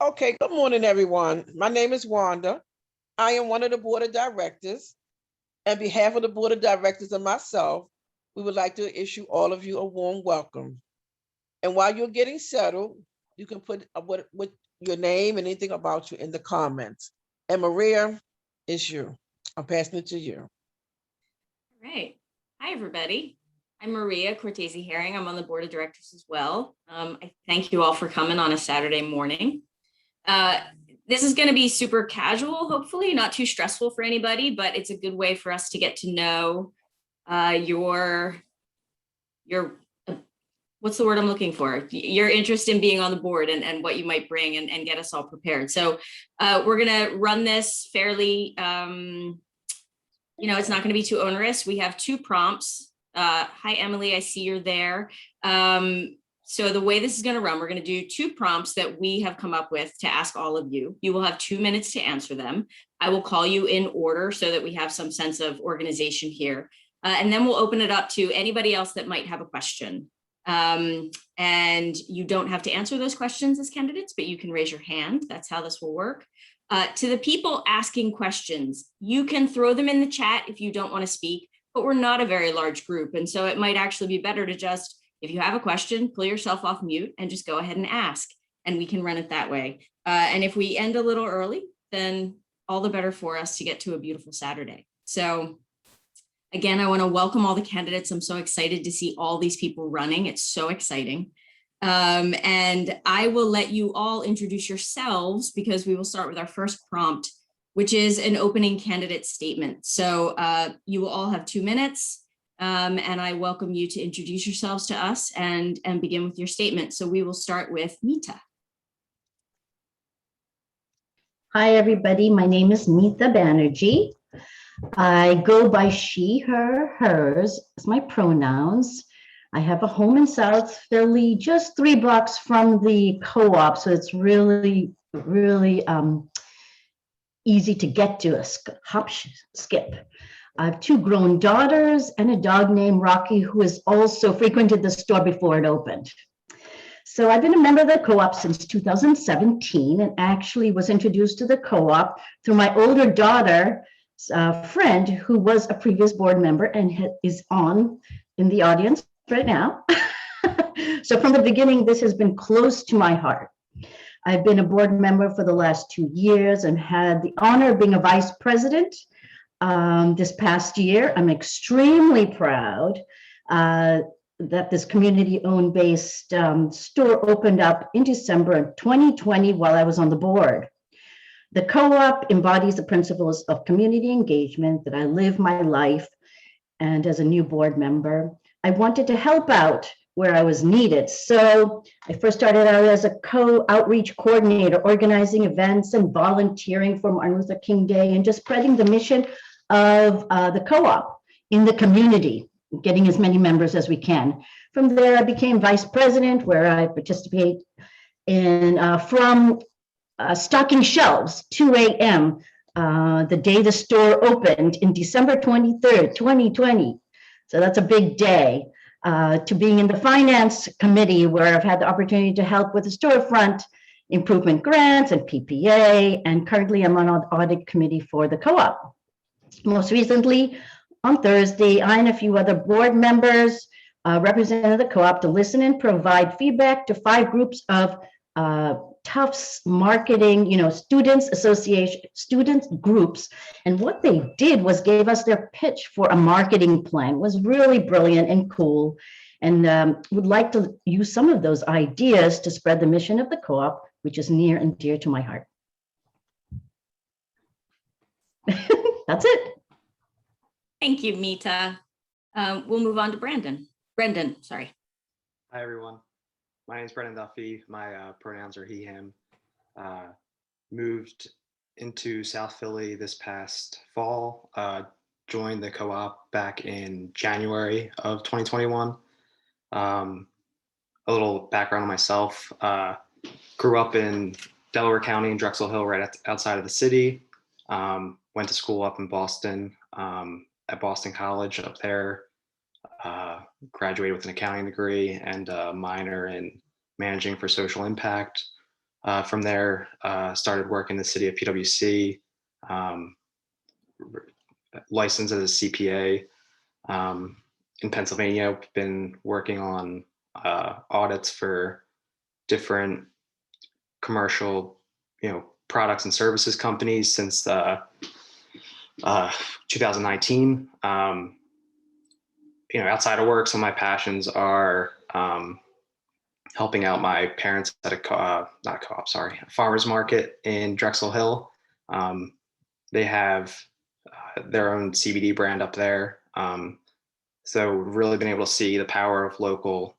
Okay, good morning, everyone. My name is Wanda. I am one of the board of directors. On behalf of the board of directors and myself, we would like to issue all of you a warm welcome. And while you're getting settled, you can put what your name and anything about you in the comments. And Maria, it's you. I'm passing it to you. All right. Hi, everybody. I'm Maria Cortese Herring. I'm on the board of directors as well. I thank you all for coming on a Saturday morning. This is going to be super casual, hopefully not too stressful for anybody, but it's a good way for us to get to know your what's the word I'm looking for? Your interest in being on the board and what you might bring and get us all prepared. So we're going to run this fairly, it's not going to be too onerous. We have two prompts. Hi, Emily, I see you're there. So the way this is going to run, we're going to do two prompts that we have come up with to ask all of you. You will have 2 minutes to answer them. I will call you in order so that we have some sense of organization here. And then we'll open it up to anybody else that might have a question. And you don't have to answer those questions as candidates, but you can raise your hand. That's how this will work. To the people asking questions, you can throw them in the chat if you don't want to speak, but we're not a very large group. And so it might actually be better to just, if you have a question, pull yourself off mute and just go ahead and ask, and we can run it that way. And if we end a little early, then all the better for us to get to a beautiful Saturday. So again, I want to welcome all the candidates. I'm so excited to see all these people running. It's so exciting. And I will let you all introduce yourselves because we will start with our first prompt, which is an opening candidate statement. So you will all have 2 minutes. And I welcome you to introduce yourselves to us and begin with your statement. So we will start with Meeta. Hi, everybody. My name is Meeta Banerjee. I go by she, her, hers as my pronouns. I have a home in South Philly, just 3 blocks from the co-op. So it's really easy to get to, skip. I have 2 grown daughters and a dog named Rocky, who has also frequented the store before it opened. So I've been a member of the co-op since 2017 and actually was introduced to the co-op through my older daughter's friend who was a previous board member and is on in the audience right now. So from the beginning, this has been close to my heart. I've been a board member for the last 2 years and had the honor of being a vice president this past year. I'm extremely proud that this community-owned based store opened up in December of 2020 while I was on the board. The co-op embodies the principles of community engagement that I live my life, and as a new board member, I wanted to help out where I was needed. So I first started out as a co-outreach coordinator, organizing events and volunteering for Martin Luther King Day and just spreading the mission of the co-op in the community, getting as many members as we can. From there, I became vice president, where I participate in from stocking shelves, 2 a.m., the day the store opened in December 23rd, 2020. So that's a big day. To being in the finance committee, where I've had the opportunity to help with the storefront improvement grants and PPA, and currently I'm on the audit committee for the co-op. Most recently, on Thursday, I and a few other board members represented the co-op to listen and provide feedback to 5 groups of Tufts marketing, students association, students groups. And what they did was gave us their pitch for a marketing plan. It was really brilliant and cool. And would like to use some of those ideas to spread the mission of the co-op, which is near and dear to my heart. That's it. Thank you, Meeta. We'll move on to Brendan, sorry. Hi, everyone. My name is Brendan Duffy. My pronouns are he, him. Moved into South Philly this past fall. Joined the co-op back in January of 2021. A little background on myself. Grew up in Delaware County in Drexel Hill, right outside of the city. Went to school up in Boston, at Boston College up there. Graduated with an accounting degree and a minor in managing for social impact. From there, started work in the city of PwC, licensed as a CPA. In Pennsylvania, I've been working on audits for different commercial, products and services companies since 2019. Outside of work, some of my passions are helping out my parents at a farmer's market in Drexel Hill. They have their own CBD brand up there. So we've really been able to see the power of local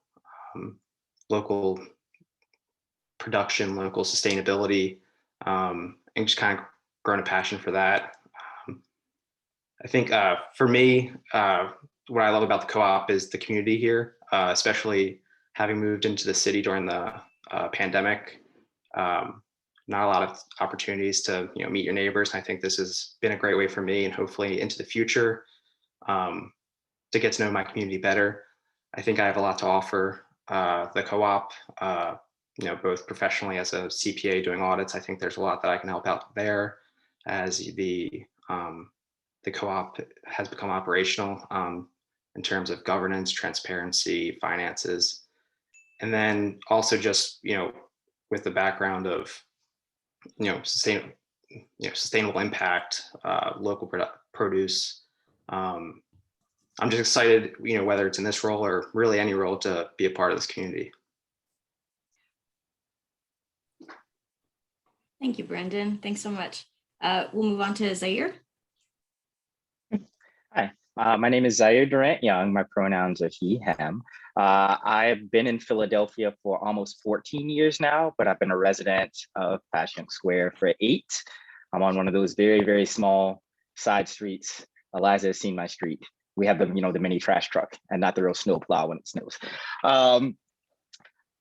production, local sustainability, and just kind of grown a passion for that. I think for me, what I love about the co-op is the community here, especially having moved into the city during the pandemic. Not a lot of opportunities to meet your neighbors. And I think this has been a great way for me, and hopefully into the future, to get to know my community better. I think I have a lot to offer the co-op, both professionally as a CPA doing audits. I think there's a lot that I can help out there as the co-op has become operational in terms of governance, transparency, finances. And then also just, with the background of, sustainable impact, local produce. I'm just excited, whether it's in this role or really any role, to be a part of this community. Thank you, Brendan. Thanks so much. We'll move on to Zaire. Hi, my name is Zaire Durant Young. My pronouns are he, him. I've been in Philadelphia for almost 14 years now, but I've been a resident of Passyunk Square for 8. I'm on one of those very, very small side streets. Eliza has seen my street. We have the, the mini trash truck and not the real snow plow when it snows.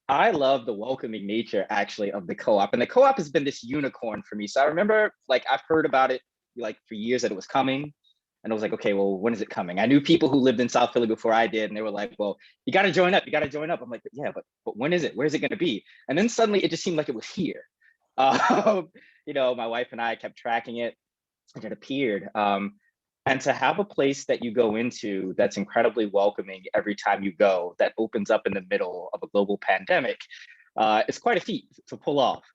I love the welcoming nature actually of the co-op, and the co-op has been this unicorn for me. So I remember, I've heard about it for years that it was coming. And I was like, okay, well, when is it coming? I knew people who lived in South Philly before I did, and they were like, well, you got to join up. You got to join up. I'm like, yeah, but when is it? Where is it going to be? And then suddenly it just seemed like it was here. My wife and I kept tracking it, and it appeared. And to have a place that you go into that's incredibly welcoming every time you go, that opens up in the middle of a global pandemic, it's quite a feat to pull off.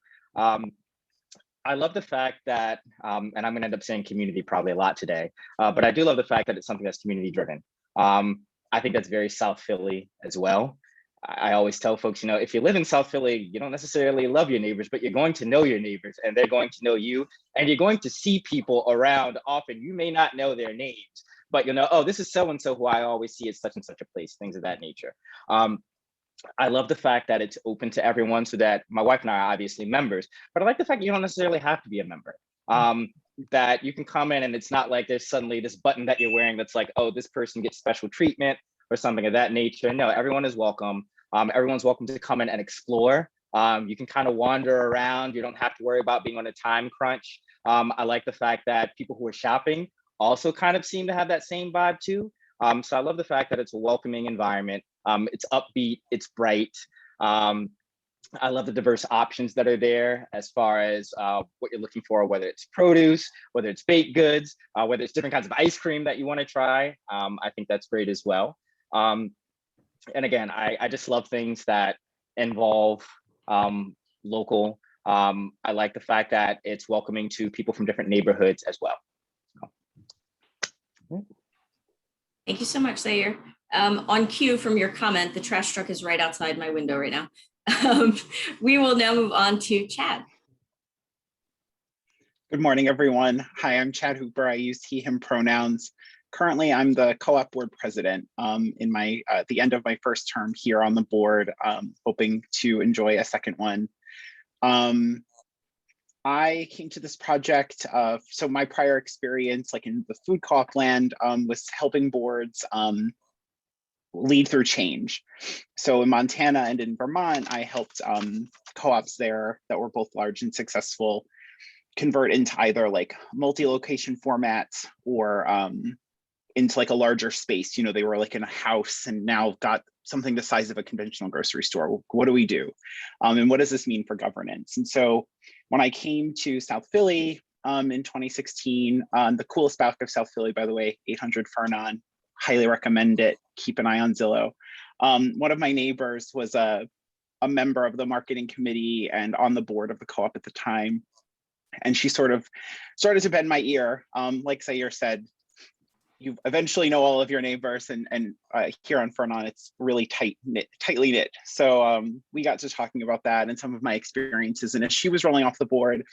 I love the fact that, and I'm going to end up saying community probably a lot today, but I do love the fact that it's something that's community driven. I think that's very South Philly as well. I always tell folks, if you live in South Philly, you don't necessarily love your neighbors, but you're going to know your neighbors, and they're going to know you, and you're going to see people around often. You may not know their names, but you'll know, oh, this is so-and-so who I always see at such and such a place, things of that nature. I love the fact that it's open to everyone, so that my wife and I are obviously members, but I like the fact you don't necessarily have to be a member. That you can come in and it's not like there's suddenly this button that you're wearing that's like, oh, this person gets special treatment or something of that nature. No, everyone is welcome. Everyone's welcome to come in and explore. You can kind of wander around. You don't have to worry about being on a time crunch. I like the fact that people who are shopping also kind of seem to have that same vibe too. So I love the fact that it's a welcoming environment. It's upbeat, it's bright. I love the diverse options that are there as far as what you're looking for, whether it's produce, whether it's baked goods, whether it's different kinds of ice cream that you want to try. I think that's great as well. And again, I just love things that involve local. I like the fact that it's welcoming to people from different neighborhoods as well. Thank you so much, Zaire. On cue from your comment, the trash truck is right outside my window right now. We will now move on to Chad. Good morning, everyone. Hi, I'm Chad Hooper. I use he, him pronouns. Currently, I'm the co-op board president in the end of my first term here on the board, hoping to enjoy a second one. I came to this project, so my prior experience, in the food co-op land, was helping boards lead through change. So in Montana and in Vermont, I helped co-ops there that were both large and successful convert into either multi-location formats or into a larger space. They were in a house and now got something the size of a conventional grocery store. What do we do? And what does this mean for governance? And so when I came to South Philly in 2016, the coolest spot of South Philly, by the way, 800 Fernon, highly recommend it. Keep an eye on Zillow. One of my neighbors was a member of the marketing committee and on the board of the co-op at the time. And she sort of started to bend my ear. Like Zaire said, you eventually know all of your neighbors, and here on Fernon, it's really tightly knit. So we got to talking about that and some of my experiences. And as she was rolling off the board,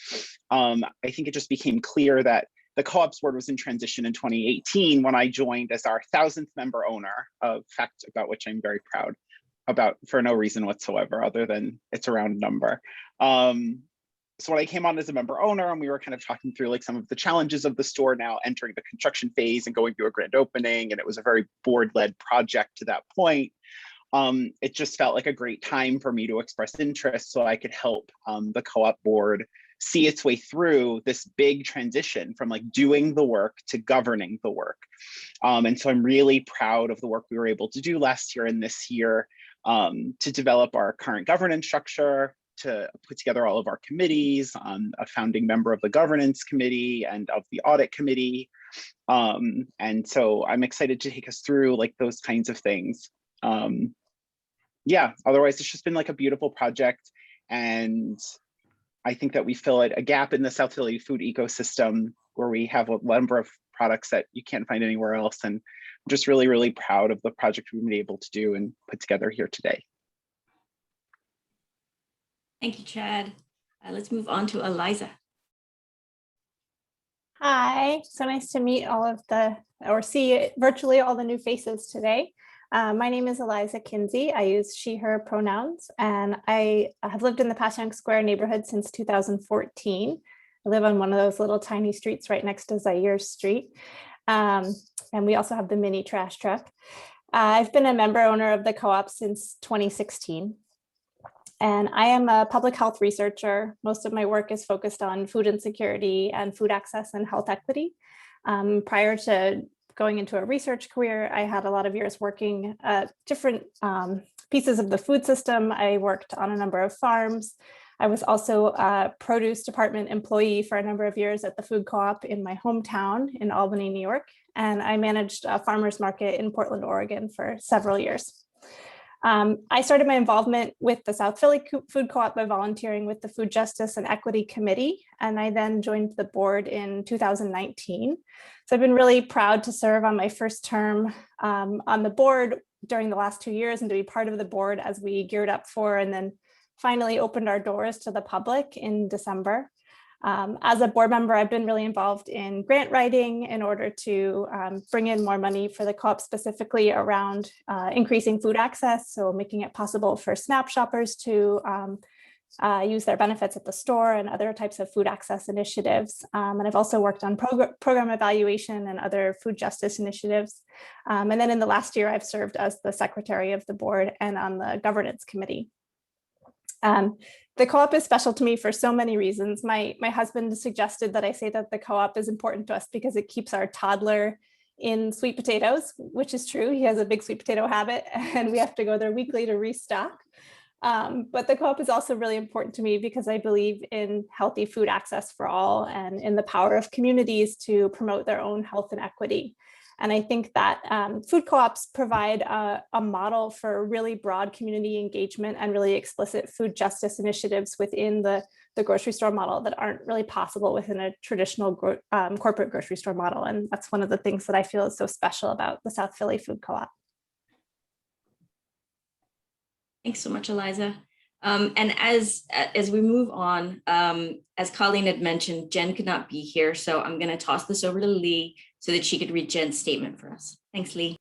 I think it just became clear that the co-op's board was in transition in 2018 when I joined as our 1,000th member owner, a fact about which I'm very proud about for no reason whatsoever, other than it's a round number. So when I came on as a member owner, and we were kind of talking through like some of the challenges of the store now entering the construction phase and going through a grand opening, and it was a very board-led project to that point, it just felt like a great time for me to express interest so I could help the co-op board see its way through this big transition from like doing the work to governing the work. And so I'm really proud of the work we were able to do last year and this year to develop our current governance structure, to put together all of our committees. I'm a founding member of the governance committee and of the audit committee. And so I'm excited to take us through like those kinds of things. Yeah, otherwise it's just been like a beautiful project. And I think that we fill a gap in the South Philly food ecosystem where we have a number of products that you can't find anywhere else. And I'm just really, really proud of the project we've been able to do and put together here today. Thank you, Chad. Let's move on to Eliza. Hi, so nice to meet all of or see virtually all the new faces today. My name is Eliza Kinsey. I use she, her pronouns, and I have lived in the Passyunk Square neighborhood since 2014. I live on one of those little tiny streets right next to Zaire Street. And we also have the mini trash truck. I've been a member owner of the co-op since 2016. And I am a public health researcher. Most of my work is focused on food insecurity and food access and health equity. Prior to going into a research career, I had a lot of years working at different pieces of the food system. I worked on a number of farms. I was also a produce department employee for a number of years at the food co-op in my hometown in Albany, New York. And I managed a farmer's market in Portland, Oregon for several years. I started my involvement with the South Philly Food Co-op by volunteering with the Food Justice and Equity Committee, and I then joined the board in 2019. So I've been really proud to serve on my first term on the board during the last 2 years and to be part of the board as we geared up for and then finally opened our doors to the public in December. As a board member, I've been really involved in grant writing in order to bring in more money for the co-op, specifically around increasing food access. So making it possible for SNAP shoppers to use their benefits at the store and other types of food access initiatives. And I've also worked on program evaluation and other food justice initiatives. And then in the last year, I've served as the secretary of the board and on the governance committee. The co-op is special to me for so many reasons. My husband suggested that I say that the co-op is important to us because it keeps our toddler in sweet potatoes, which is true. He has a big sweet potato habit and we have to go there weekly to restock. But the co-op is also really important to me because I believe in healthy food access for all and in the power of communities to promote their own health and equity. And I think that food co-ops provide a model for really broad community engagement and really explicit food justice initiatives within the grocery store model that aren't really possible within a traditional corporate grocery store model. And that's one of the things that I feel is so special about the South Philly Food Co-op. Thanks so much, Eliza. And as we move on, as Colleen had mentioned, Jen could not be here, so I'm going to toss this over to Lee so that she could read Jen's statement for us. Thanks, Lee.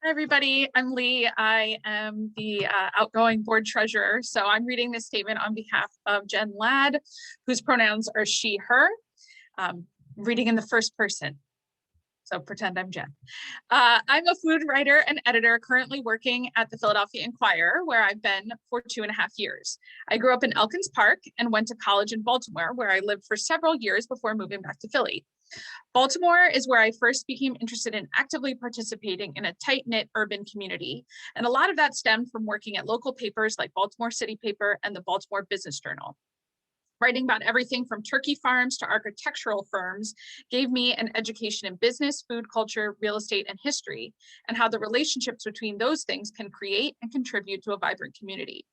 Hi, everybody. I'm Lee. I am the outgoing board treasurer. So I'm reading this statement on behalf of Jen Ladd, whose pronouns are she, her. Reading in the first person. So pretend I'm Jen. I'm a food writer and editor currently working at the Philadelphia Inquirer, where I've been for 2.5 years. I grew up in Elkins Park and went to college in Baltimore, where I lived for several years before moving back to Philly. Baltimore is where I first became interested in actively participating in a tight-knit urban community. And a lot of that stemmed from working at local papers like Baltimore City Paper and the Baltimore Business Journal. Writing about everything from turkey farms to architectural firms gave me an education in business, food culture, real estate, and history, and how the relationships between those things can create and contribute to a vibrant community.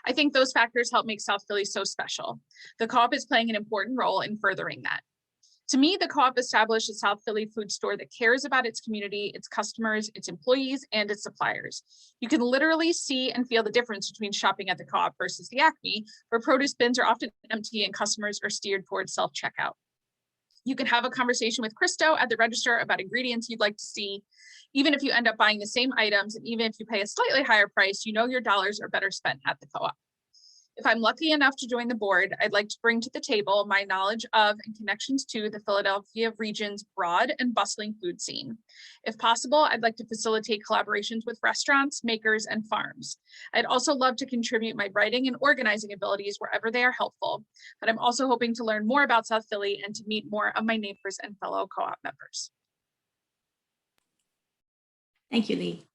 I think those factors help make South Philly so special. The co-op is playing an important role in furthering that. To me, the co-op established a South Philly food store that cares about its community, its customers, its employees, and its suppliers. You can literally see and feel the difference between shopping at the co-op versus the Acme, where produce bins are often empty and customers are steered towards self-checkout. You can have a conversation with Christo at the register about ingredients you'd like to see. Even if you end up buying the same items, and even if you pay a slightly higher price, you know your dollars are better spent at the co-op. If I'm lucky enough to join the board, I'd like to bring to the table my knowledge of and connections to the Philadelphia region's broad and bustling food scene. If possible, I'd like to facilitate collaborations with restaurants, makers, and farms. I'd also love to contribute my writing and organizing abilities wherever they are helpful, but I'm also hoping to learn more about South Philly and to meet more of my neighbors and fellow co-op members. Thank you, Lee.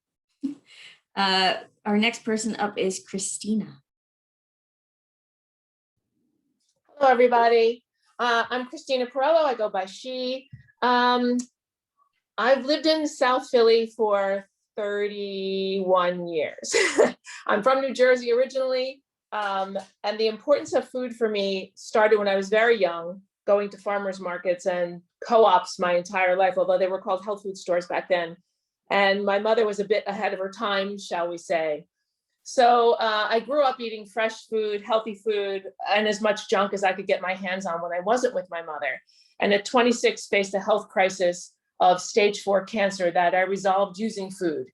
Our next person up is Christina. Hello, everybody. I'm Christina Perello. I go by she. I've lived in South Philly for 31 years. I'm from New Jersey originally, and the importance of food for me started when I was very young, going to farmers markets and co-ops my entire life, although they were called health food stores back then. And my mother was a bit ahead of her time, shall we say. So I grew up eating fresh food, healthy food, and as much junk as I could get my hands on when I wasn't with my mother. And at 26, faced a health crisis of stage 4 cancer that I resolved using food.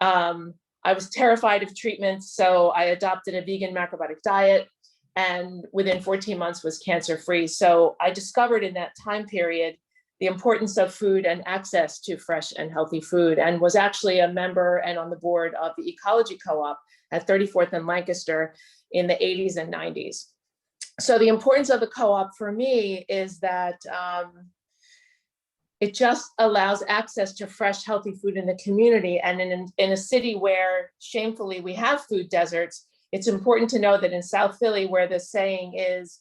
I was terrified of treatments, so I adopted a vegan macrobiotic diet, and within 14 months was cancer-free. So I discovered in that time period the importance of food and access to fresh and healthy food, and was actually a member and on the board of the Ecology Co-op at 34th and Lancaster in the 80s and 90s. So the importance of the co-op for me is that it just allows access to fresh, healthy food in the community. And in a city where shamefully we have food deserts, it's important to know that in South Philly, where the saying is,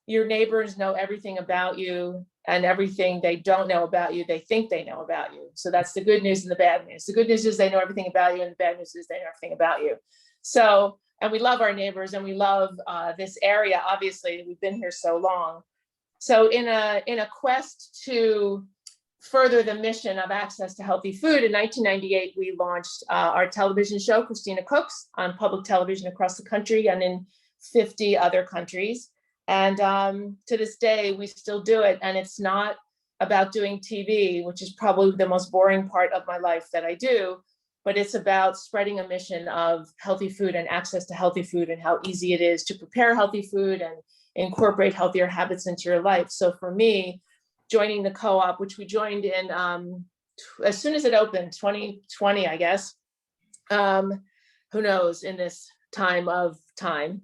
your neighbors know everything about you, and everything they don't know about you, they think they know about you. So that's the good news and the bad news. The good news is they know everything about you, and the bad news is they know everything about you. So, and we love our neighbors, and we love this area. Obviously, we've been here so long. So in a quest to further the mission of access to healthy food, in 1998, we launched our television show, Christina Cooks, on public television across the country and in 50 other countries. And to this day, we still do it. And it's not about doing TV, which is probably the most boring part of my life that I do, but it's about spreading a mission of healthy food and access to healthy food, and how easy it is to prepare healthy food and incorporate healthier habits into your life. So for me, joining the co-op, which we joined in as soon as it opened, 2020, I guess, who knows, in this time of time.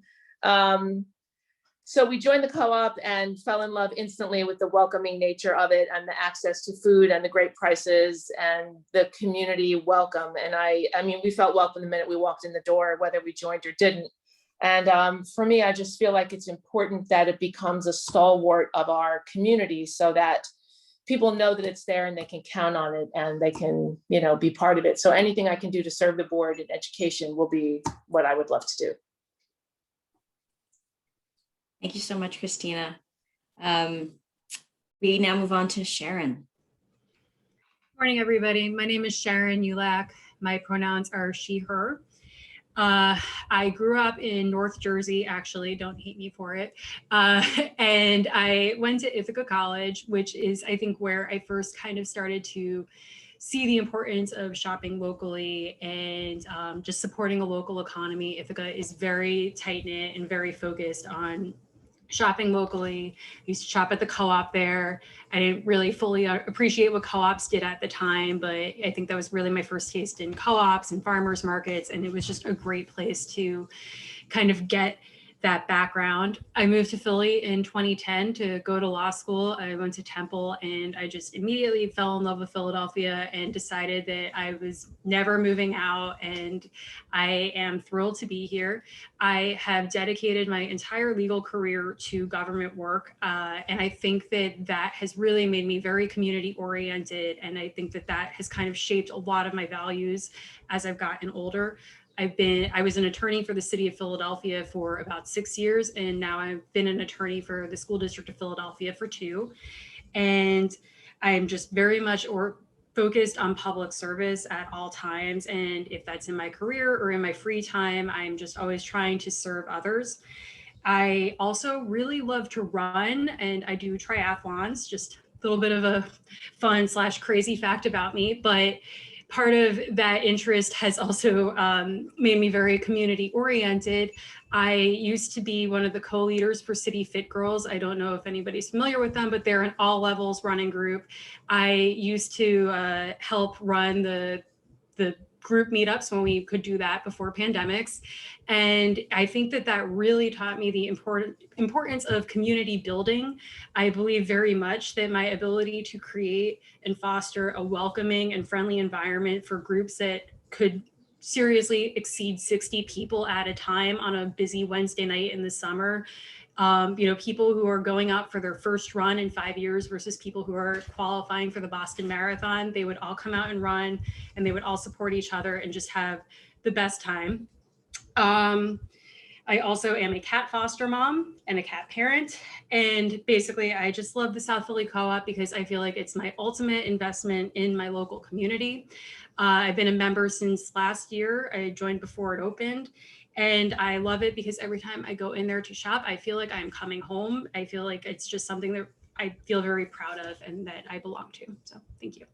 So we joined the co-op and fell in love instantly with the welcoming nature of it, and the access to food and the great prices and the community welcome. And I mean, we felt welcome the minute we walked in the door, whether we joined or didn't. And for me, I just feel like it's important that it becomes a stalwart of our community, so that people know that it's there and they can count on it, and they can, you know, be part of it. So anything I can do to serve the board in education will be what I would love to do. Thank you so much, Christina. We now move on to Sharon. Morning, everybody. My name is Sharon Ulak. My pronouns are she, her. I grew up in North Jersey, actually, don't hate me for it. And I went to Ithaca College, which is, I think, where I first kind of started to see the importance of shopping locally and just supporting a local economy. Ithaca is very tight-knit and very focused on shopping locally. I used to shop at the co-op there. I didn't really fully appreciate what co-ops did at the time, but I think that was really my first taste in co-ops and farmers markets. And it was just a great place to kind of get that background. I moved to Philly in 2010 to go to law school. I went to Temple and I just immediately fell in love with Philadelphia and decided that I was never moving out, and I am thrilled to be here. I have dedicated my entire legal career to government work, and I think that that has really made me very community oriented, and I think that that has kind of shaped a lot of my values as I've gotten older. I was an attorney for the city of Philadelphia for about 6 years, and now I've been an attorney for the school district of Philadelphia for 2. And I'm just very much focused on public service at all times. And if that's in my career or in my free time, I'm just always trying to serve others. I also really love to run, and I do triathlons, just a little bit of a fun / crazy fact about me, but part of that interest has also made me very community oriented. I used to be one of the co-leaders for City Fit Girls. I don't know if anybody's familiar with them, but they're an all levels running group. I used to help run the group meetups when we could do that before pandemics. And I think that that really taught me the importance of community building. I believe very much that my ability to create and foster a welcoming and friendly environment for groups that could seriously exceed 60 people at a time on a busy Wednesday night in the summer. People who are going out for their first run in 5 years versus people who are qualifying for the Boston Marathon, they would all come out and run, and they would all support each other and just have the best time. I also am a cat foster mom and a cat parent. And basically, I just love the South Philly Co-op because I feel like it's my ultimate investment in my local community. I've been a member since last year. I joined before it opened. And I love it because every time I go in there to shop, I feel like I'm coming home. I feel like it's just something that I feel very proud of and that I belong to. So thank you.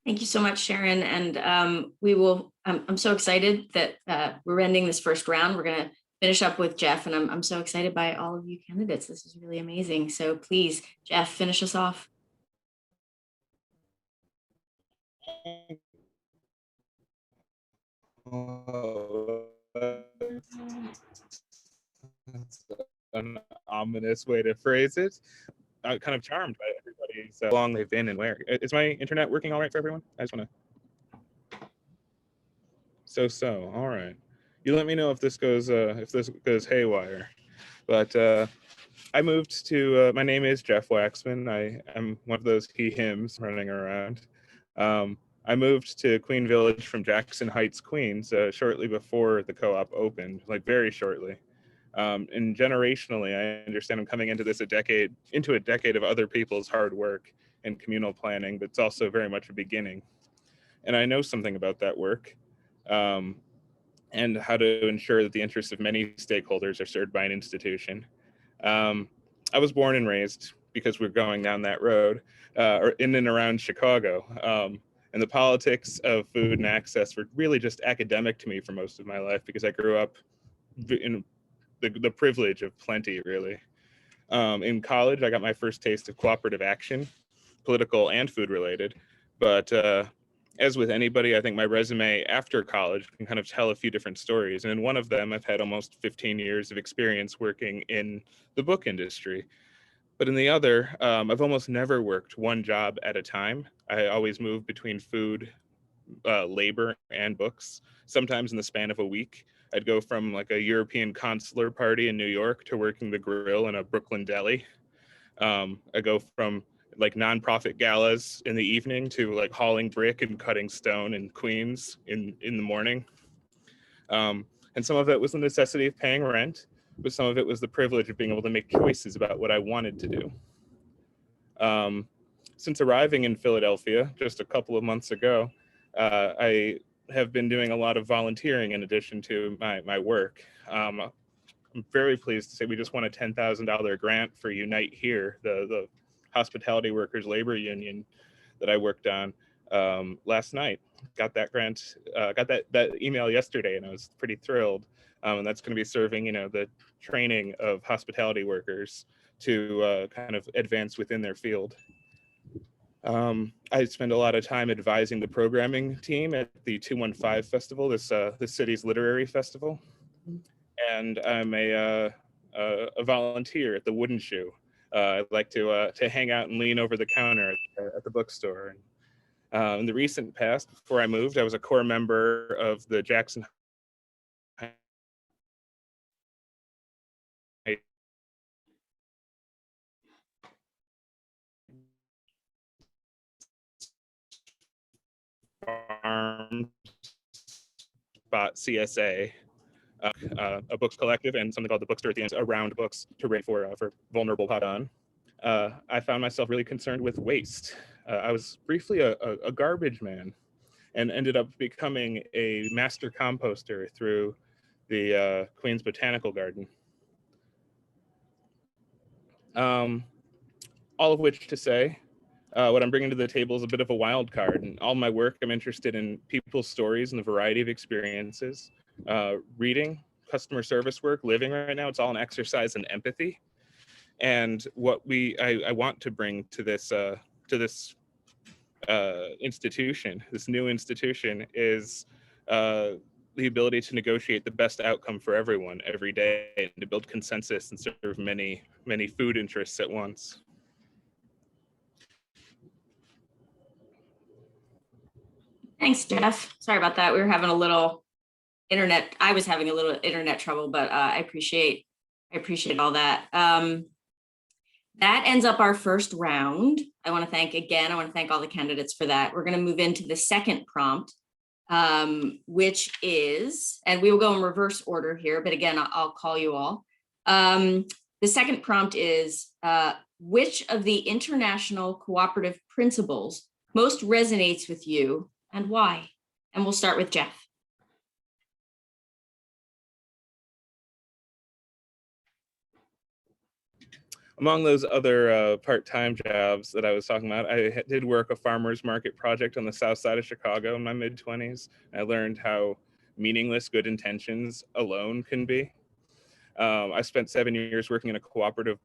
Thank you so much, Sharon. And I'm so excited that we're ending this first round. We're going to finish up with Jeff, and I'm so excited by all of you candidates. This is really amazing. So please, Jeff, finish us off. An ominous way to phrase it. I'm kind of charmed by everybody's how long they've been and where. Is my internet working all right for everyone? I just want to. So. All right. You let me know if this goes haywire. But I moved to. My name is Jeff Waxman. I am one of those he/hims running around. I moved to Queen Village from Jackson Heights, Queens, shortly before the co-op opened, like very shortly. And generationally, I understand I'm coming into a decade of other people's hard work and communal planning, but it's also very much a beginning. And I know something about that work and how to ensure that the interests of many stakeholders are served by an institution. I was born and raised, because we're going down that road, or in and around Chicago. And the politics of food and access were really just academic to me for most of my life, because I grew up in the privilege of plenty, really. In college, I got my first taste of cooperative action, political and food related. But as with anybody, I think my resume after college can kind of tell a few different stories. And in one of them, I've had almost 15 years of experience working in the book industry. But in the other, I've almost never worked one job at a time. I always move between food, labor, and books, sometimes in the span of a week. I'd go from like a European consular party in New York to working the grill in a Brooklyn deli. I go from like nonprofit galas in the evening to like hauling brick and cutting stone in Queens in the morning. And some of it was the necessity of paying rent, but some of it was the privilege of being able to make choices about what I wanted to do. Since arriving in Philadelphia just a couple of months ago, I have been doing a lot of volunteering in addition to my work. I'm very pleased to say we just won a $10,000 grant for Unite Here, the hospitality workers labor union that I worked on last night. Got that grant, got that email yesterday, and I was pretty thrilled. And that's going to be serving, the training of hospitality workers to kind of advance within their field. I spend a lot of time advising the programming team at the 215 Festival, this city's literary festival. and I'm a volunteer at the Wooden Shoe. I like to hang out and lean over the counter at the bookstore. In the recent past, before I moved, I was a core member of the Jackson Farm Spot CSA, a books collective, and something called the Bookstore at the End, around books to read for vulnerable popcorn. I found myself really concerned with waste. I was briefly a garbage man and ended up becoming a master composter through the Queens Botanical Garden. All of which to say, what I'm bringing to the table is a bit of a wild card. And all my work, I'm interested in people's stories and the variety of experiences. Reading, customer service work, living right now, it's all an exercise in empathy. And what I want to bring to this institution, this new institution, is the ability to negotiate the best outcome for everyone every day, and to build consensus and serve many food interests at once. Thanks, Jeff. Sorry about that. We were having a little internet. I was having a little internet trouble, but I appreciate all that. That ends up our first round. I want to thank all the candidates for that. We're going to move into the second prompt, which is, and we will go in reverse order here, but again, I'll call you all. The second prompt is, which of the international cooperative principles most resonates with you and why? And we'll start with Jeff. Among those other part-time jobs that I was talking about, I did work a farmer's market project on the south side of Chicago in my mid-20s. I learned how meaningless good intentions alone can be. I spent 7 years working in a cooperative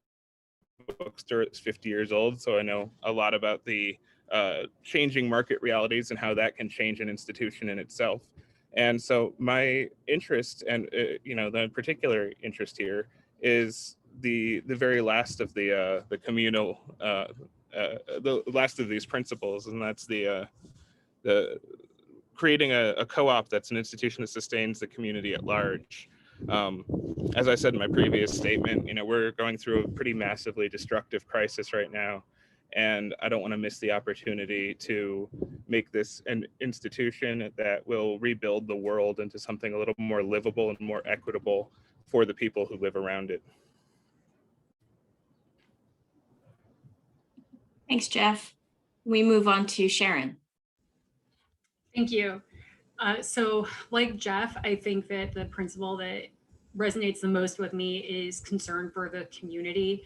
bookstore that's 50 years old, so I know a lot about the changing market realities and how that can change an institution in itself. And so my interest, and the particular interest here, is the very last of the communal, the last of these principles, and that's the creating a co-op that's an institution that sustains the community at large. As I said in my previous statement, we're going through a pretty massively destructive crisis right now, and I don't want to miss the opportunity to make this an institution that will rebuild the world into something a little more livable and more equitable for the people who live around it. Thanks, Jeff. We move on to Sharon. Thank you. So like Jeff, I think that the principle that resonates the most with me is concern for the community.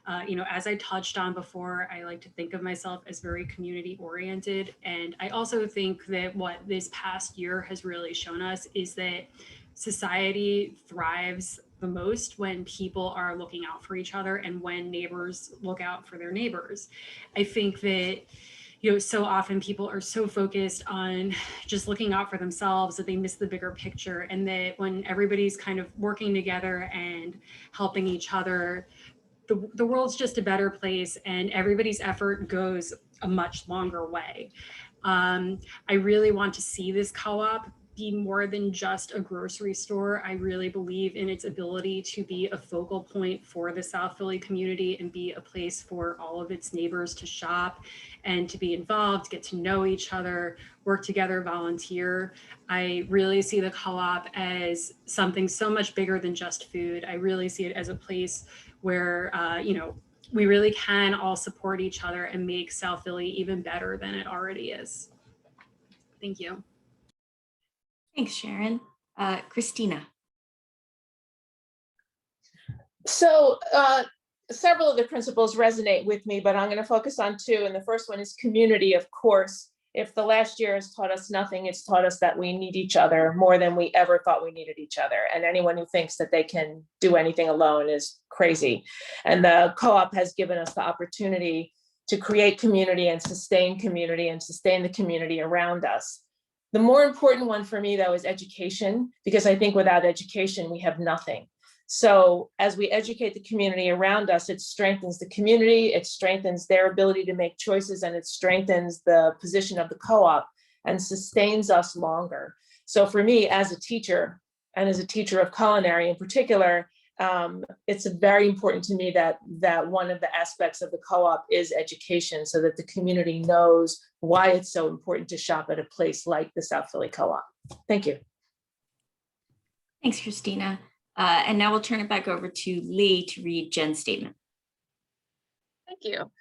As I touched on before, I like to think of myself as very community oriented. And I also think that what this past year has really shown us is that society thrives the most when people are looking out for each other and when neighbors look out for their neighbors. I think that so often people are so focused on just looking out for themselves that they miss the bigger picture, and that when everybody's kind of working together and helping each other, the world's just a better place and everybody's effort goes a much longer way. I really want to see this co-op be more than just a grocery store. I really believe in its ability to be a focal point for the South Philly community and be a place for all of its neighbors to shop and to be involved, get to know each other, work together, volunteer. I really see the co-op as something so much bigger than just food. I really see it as a place where, we really can all support each other and make South Philly even better than it already is. Thank you. Thanks, Sharon. Christina. So several of the principles resonate with me, but I'm going to focus on two. And the first one is community, of course. If the last year has taught us nothing, it's taught us that we need each other more than we ever thought we needed each other. And anyone who thinks that they can do anything alone is crazy. And the co-op has given us the opportunity to create community and sustain the community around us. The more important one for me though is education, because I think without education, we have nothing. So as we educate the community around us, it strengthens the community, it strengthens their ability to make choices, and it strengthens the position of the co-op and sustains us longer. So for me as a teacher, and as a teacher of culinary in particular, it's very important to me that one of the aspects of the co-op is education, so that the community knows why it's so important to shop at a place like the South Philly Co-op. Thank you. Thanks, Christina. And now we'll turn it back over to Lee to read Jen's statement. Thank you.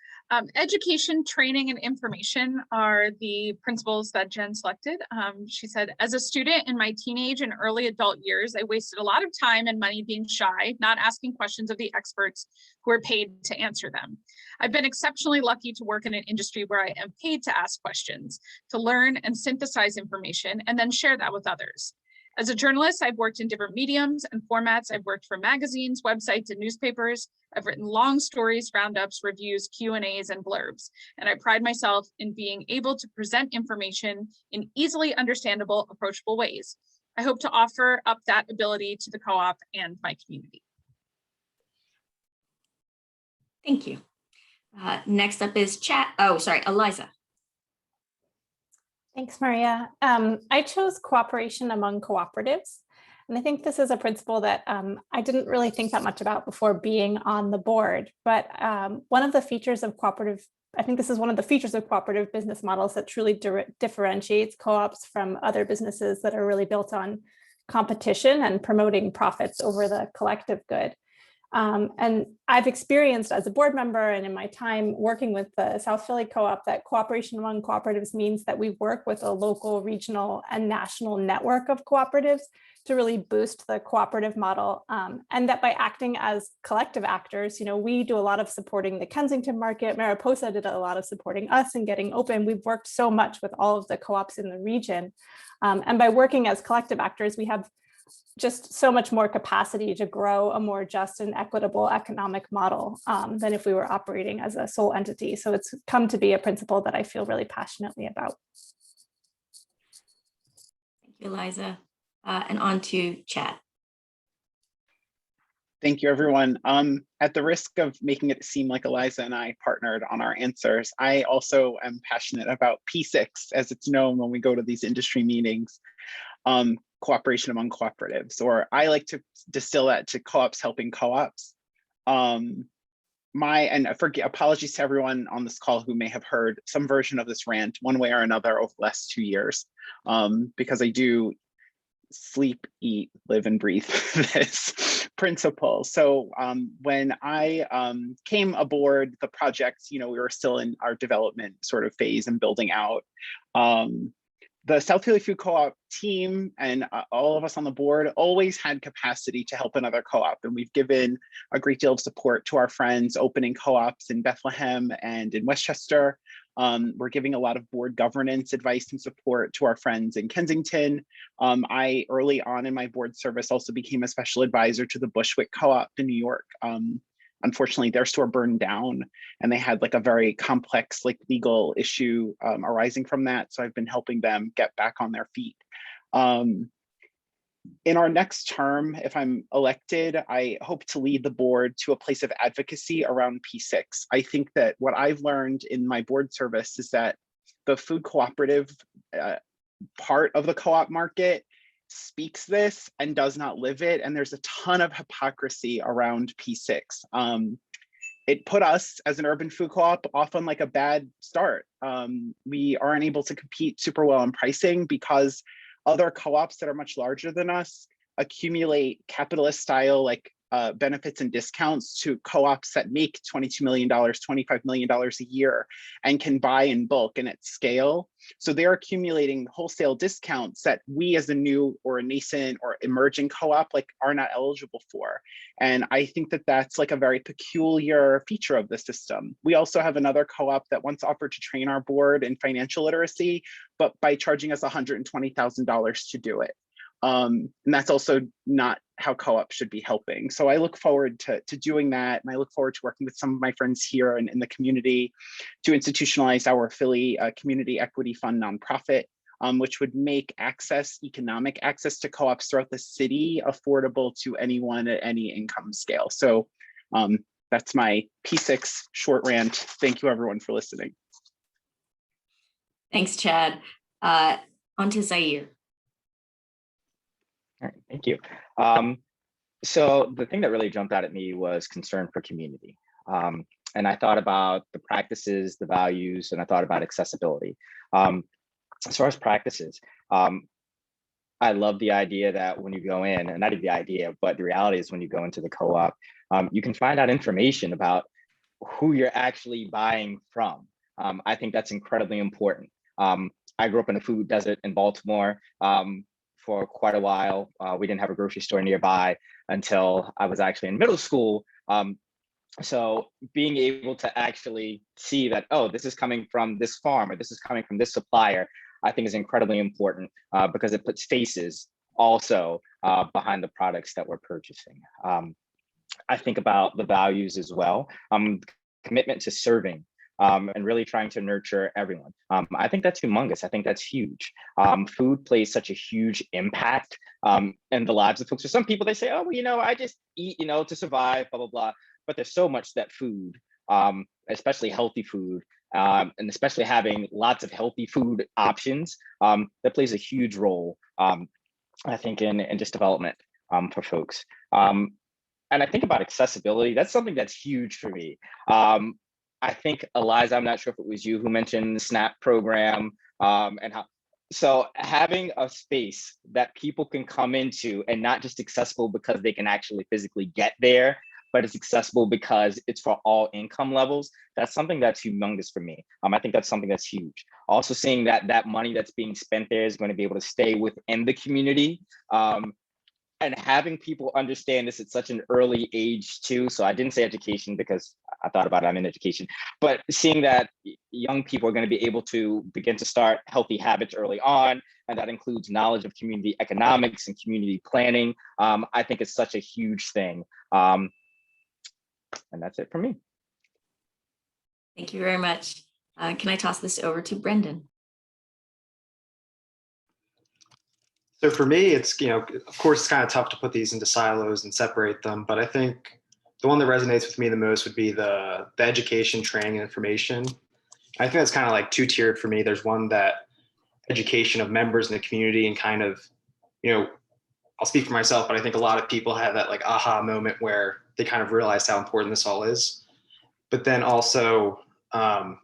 Education, training, and information are the principles that Jen selected. She said, as a student in my teenage and early adult years, I wasted a lot of time and money being shy, not asking questions of the experts who are paid to answer them. I've been exceptionally lucky to work in an industry where I am paid to ask questions, to learn and synthesize information, and then share that with others. As a journalist, I've worked in different mediums and formats. I've worked for magazines, websites, and newspapers. I've written long stories, roundups, reviews, Q&As, and blurbs. And I pride myself in being able to present information in easily understandable, approachable ways. I hope to offer up that ability to the co-op and my community. Thank you. Next up is Eliza. Thanks, Maria. I chose cooperation among cooperatives. And I think this is a principle that I didn't really think that much about before being on the board. But one of the features of cooperative, I think this is one of the features of cooperative business models that truly differentiates co-ops from other businesses that are really built on competition and promoting profits over the collective good. And I've experienced as a board member and in my time working with the South Philly Co-op that cooperation among cooperatives means that we work with a local, regional, and national network of cooperatives to really boost the cooperative model. And that by acting as collective actors, we do a lot of supporting the Kensington market. Mariposa did a lot of supporting us and getting open. We've worked so much with all of the co-ops in the region. And by working as collective actors, we have just so much more capacity to grow a more just and equitable economic model than if we were operating as a sole entity. So it's come to be a principle that I feel really passionately about. Thank you, Eliza. And on to Chad. Thank you, everyone. At the risk of making it seem like Eliza and I partnered on our answers, I also am passionate about P6, as it's known when we go to these industry meetings. Cooperation among cooperatives, or I like to distill that to co-ops helping co-ops. Apologies to everyone on this call who may have heard some version of this rant one way or another over the last 2 years, because I do sleep, eat, live, and breathe this principle. So when I came aboard the project, we were still in our development sort of phase and building out. The South Philly Food Co-op team and all of us on the board always had capacity to help another co-op. And we've given a great deal of support to our friends opening co-ops in Bethlehem and in Westchester. We're giving a lot of board governance advice and support to our friends in Kensington. I, early on in my board service, also became a special advisor to the Bushwick Co-op in New York. Unfortunately, their store burned down and they had like a very complex legal issue arising from that. So I've been helping them get back on their feet. In our next term, if I'm elected, I hope to lead the board to a place of advocacy around P6. I think that what I've learned in my board service is that the food cooperative part of the co-op market speaks this and does not live it. And there's a ton of hypocrisy around P6. It put us as an urban food co-op off on a bad start. We aren't able to compete super well on pricing because other co-ops that are much larger than us accumulate capitalist style benefits and discounts to co-ops that make $22 million, $25 million a year and can buy in bulk and at scale. So they're accumulating wholesale discounts that we as a new or a nascent or emerging co-op are not eligible for. And I think that that's a very peculiar feature of the system. We also have another co-op that once offered to train our board in financial literacy, but by charging us $120,000 to do it. And that's also not how co-ops should be helping. So I look forward to doing that. And I look forward to working with some of my friends here and in the community to institutionalize our Philly Community Equity Fund nonprofit. which would make economic access to co-ops throughout the city affordable to anyone at any income scale. So that's my P6 short rant. Thank you everyone for listening. Thanks, Chad. On to Zaire. All right, thank you. So the thing that really jumped out at me was concern for community. And I thought about the practices, the values, and I thought about accessibility. As far as practices, I love the idea that when you go in, and not even the idea, but the reality is when you go into the co-op, you can find out information about who you're actually buying from. I think that's incredibly important. I grew up in a food desert in Baltimore for quite a while. We didn't have a grocery store nearby until I was actually in middle school. So being able to actually see that, oh, this is coming from this farm or this is coming from this supplier, I think is incredibly important because it puts faces also behind the products that we're purchasing. I think about the values as well, commitment to serving and really trying to nurture everyone. I think that's humongous. I think that's huge. Food plays such a huge impact in the lives of folks. For some people, they say, oh, well, you know, I just eat, you know, to survive, blah, blah, blah. But there's so much that food, especially healthy food, and especially having lots of healthy food options, that plays a huge role, I think, in just development for folks. And I think about accessibility. That's something that's huge for me. I think, Eliza, I'm not sure if it was you who mentioned the SNAP program and how. So having a space that people can come into and not just accessible because they can actually physically get there, but it's accessible because it's for all income levels. That's something that's humongous for me. I think that's something that's huge. Also seeing that that money that's being spent there is going to be able to stay within the community. And having people understand this at such an early age too. So I didn't say education because I thought about it, I'm in education, but seeing that young people are going to be able to begin to start healthy habits early on, and that includes knowledge of community economics and community planning, I think it's such a huge thing. And that's it for me. Thank you very much. Can I toss this over to Brendan? So for me, it's, you know, of course, it's kind of tough to put these into silos and separate them, but I think the one that resonates with me the most would be the education, training, and information. I think that's kind of like two-tiered for me. There's one that education of members in the community and kind of, you know, I'll speak for myself, but I think a lot of people have that like aha moment where they kind of realize how important this all is. But then also, I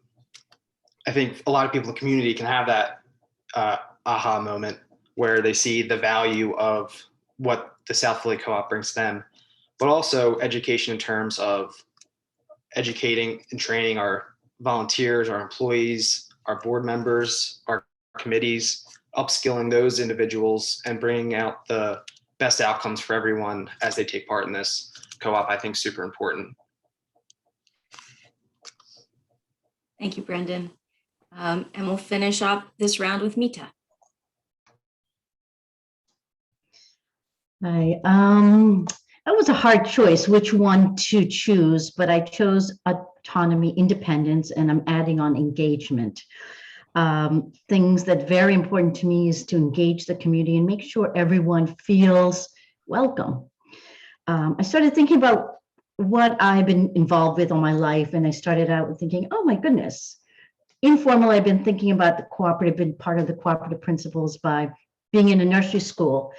think a lot of people in the community can have that aha moment where they see the value of what the South Philly Co-op brings to them, but also education in terms of educating and training our volunteers, our employees, our board members, our committees, upskilling those individuals and bringing out the best outcomes for everyone as they take part in this co-op, I think is super important. Thank you, Brendan. And we'll finish up this round with Mita. That was a hard choice, which one to choose, but I chose autonomy, independence, and I'm adding on engagement. Things that very important to me is to engage the community and make sure everyone feels welcome. I started thinking about what I've been involved with all my life, and I started out with thinking, oh my goodness, informally, I've been thinking about the cooperative, been part of the cooperative principles by being in a nursery school,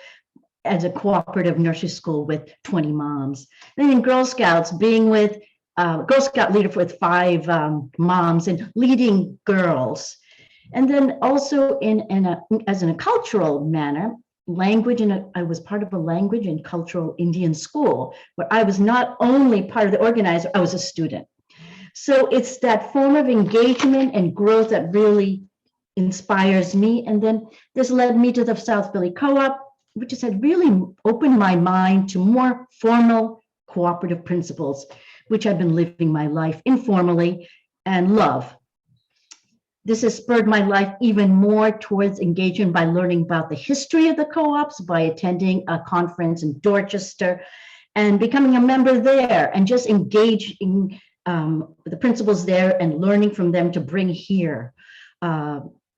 as a cooperative nursery school with 20 moms. And then in Girl Scouts, being with Girl Scout leader with 5 moms and leading girls. And then also as in a cultural manner, language, I was part of a language and cultural Indian school where I was not only part of the organizer, I was a student. So it's that form of engagement and growth that really inspires me. And then this led me to the South Philly Co-op, which has had really opened my mind to more formal cooperative principles, which I've been living my life informally and love. This has spurred my life even more towards engagement by learning about the history of the co-ops, by attending a conference in Dorchester and becoming a member there and just engaging the principles there and learning from them to bring here.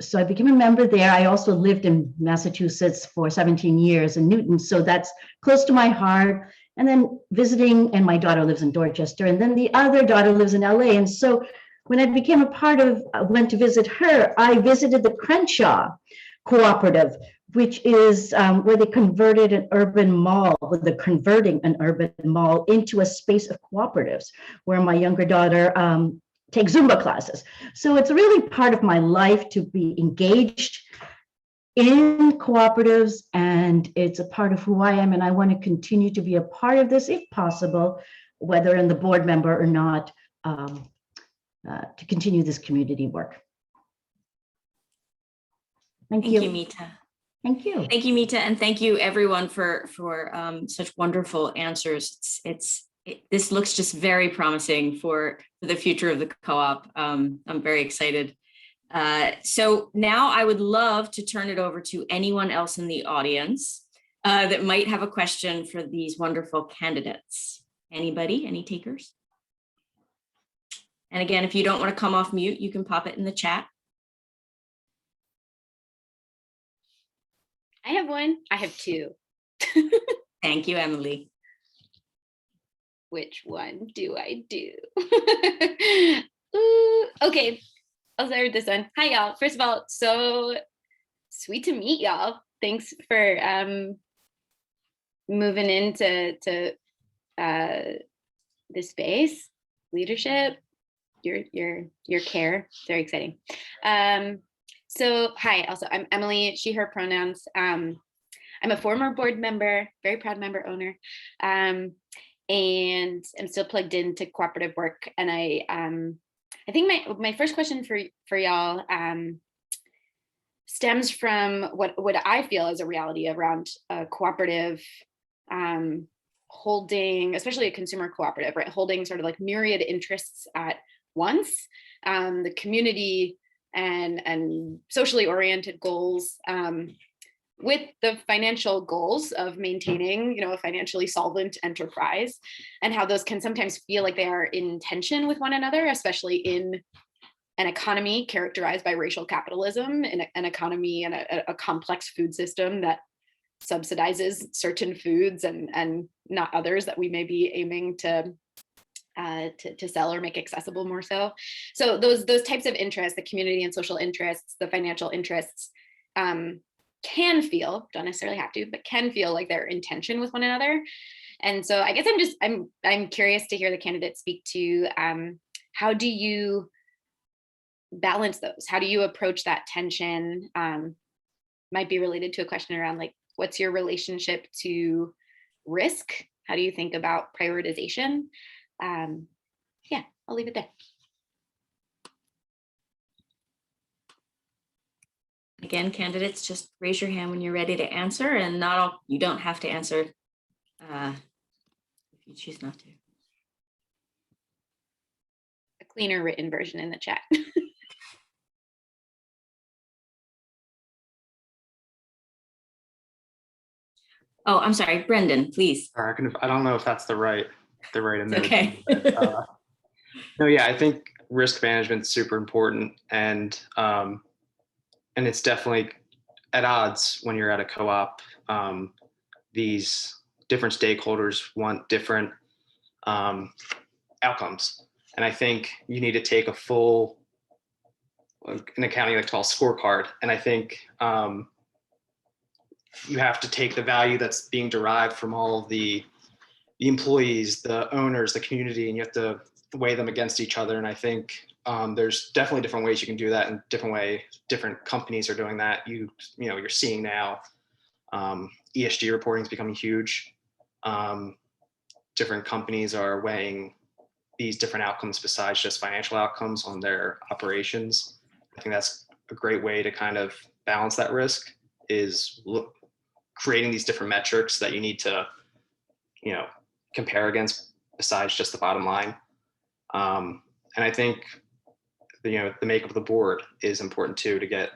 So I became a member there. I also lived in Massachusetts for 17 years in Newton, so that's close to my heart. And then visiting, and my daughter lives in Dorchester, and then the other daughter lives in LA. And so when I became a part of, went to visit her, I visited the Crenshaw Cooperative, which is where they converted an urban mall, they're converting an urban mall into a space of cooperatives, where my younger daughter takes Zumba classes. So it's really part of my life to be engaged in cooperatives, and it's a part of who I am, and I want to continue to be a part of this if possible, whether in the board member or not, to continue this community work. Thank Thank you, you. Mita. Thank you. Thank you, Mita, and thank you everyone for such wonderful answers. This looks just very promising for the future of the co-op. I'm very excited. So now I would love to turn it over to anyone else in the audience that might have a question for these wonderful candidates. Anybody, any takers? And again, if you don't want to come off mute, you can pop it in the chat. I have one. I have two. Thank you, Emily. Which one do I do? Ooh, okay, I'll start with this one. Hi, y'all. First of all, so sweet to meet y'all. Thanks for moving into this space, leadership, your care. Very exciting. So hi, also I'm Emily, she, her pronouns. I'm a former board member, very proud member owner, and I'm still plugged into cooperative work. And I think my first question for y'all stems from what I feel is a reality around a cooperative holding, especially a consumer cooperative, right? Holding sort of like myriad interests at once, the community and socially oriented goals, with the financial goals of maintaining, a financially solvent enterprise, and how those can sometimes feel like they are in tension with one another, especially in an economy characterized by racial capitalism, in an economy and a complex food system that subsidizes certain foods and not others that we may be aiming to sell or make accessible more so. So those types of interests, the community and social interests, the financial interests, can feel, don't necessarily have to, but can feel like they're in tension with one another. And so I guess I'm curious to hear the candidates speak to how do you balance those? How do you approach that tension? Might be related to a question around like, what's your relationship to risk? How do you think about prioritization? Yeah, I'll leave it there. Again, candidates, just raise your hand when you're ready to answer, and not all, you don't have to answer if you choose not to. A cleaner written version in the chat. Oh, I'm sorry, Brendan, please. I don't know if that's the right emoji. Okay. No, yeah, I think risk management is super important, and it's definitely at odds when you're at a co-op. These different stakeholders want different outcomes, and I think you need to take a full, in accounting, like called scorecard, and I think you have to take the value that's being derived from all of the employees, the owners, the community, and you have to weigh them against each other. And I think there's definitely different ways you can do that, and different companies are doing that. You're seeing now ESG reporting is becoming huge. Different companies are weighing these different outcomes besides just financial outcomes on their operations. I think that's a great way to kind of balance that risk, is creating these different metrics that you need to, compare against besides just the bottom line. And I think, the makeup of the board is important too, to get,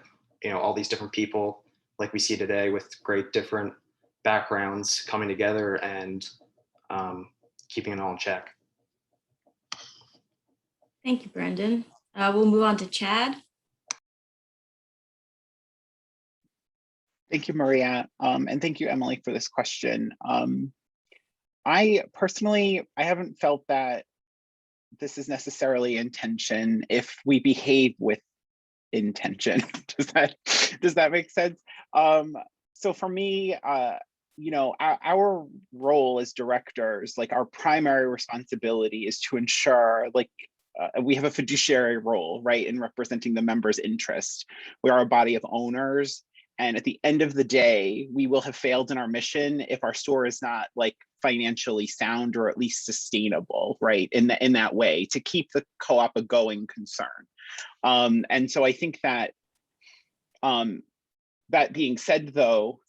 all these different people like we see today with great different backgrounds coming together and keeping it all in check. Thank you, Brendan. We'll move on to Chad. Thank you, Maria. And thank you, Emily, for this question. I personally, I haven't felt that this is necessarily intention if we behave with intention. Does that make sense? So for me, you know, our role as directors, like our primary responsibility is to ensure like we have a fiduciary role, right, in representing the members' interest. We are a body of owners. And at the end of the day, we will have failed in our mission if our store is not like financially sound or at least sustainable, right? In that way, to keep the co-op a going concern. And so I think that that being said, though,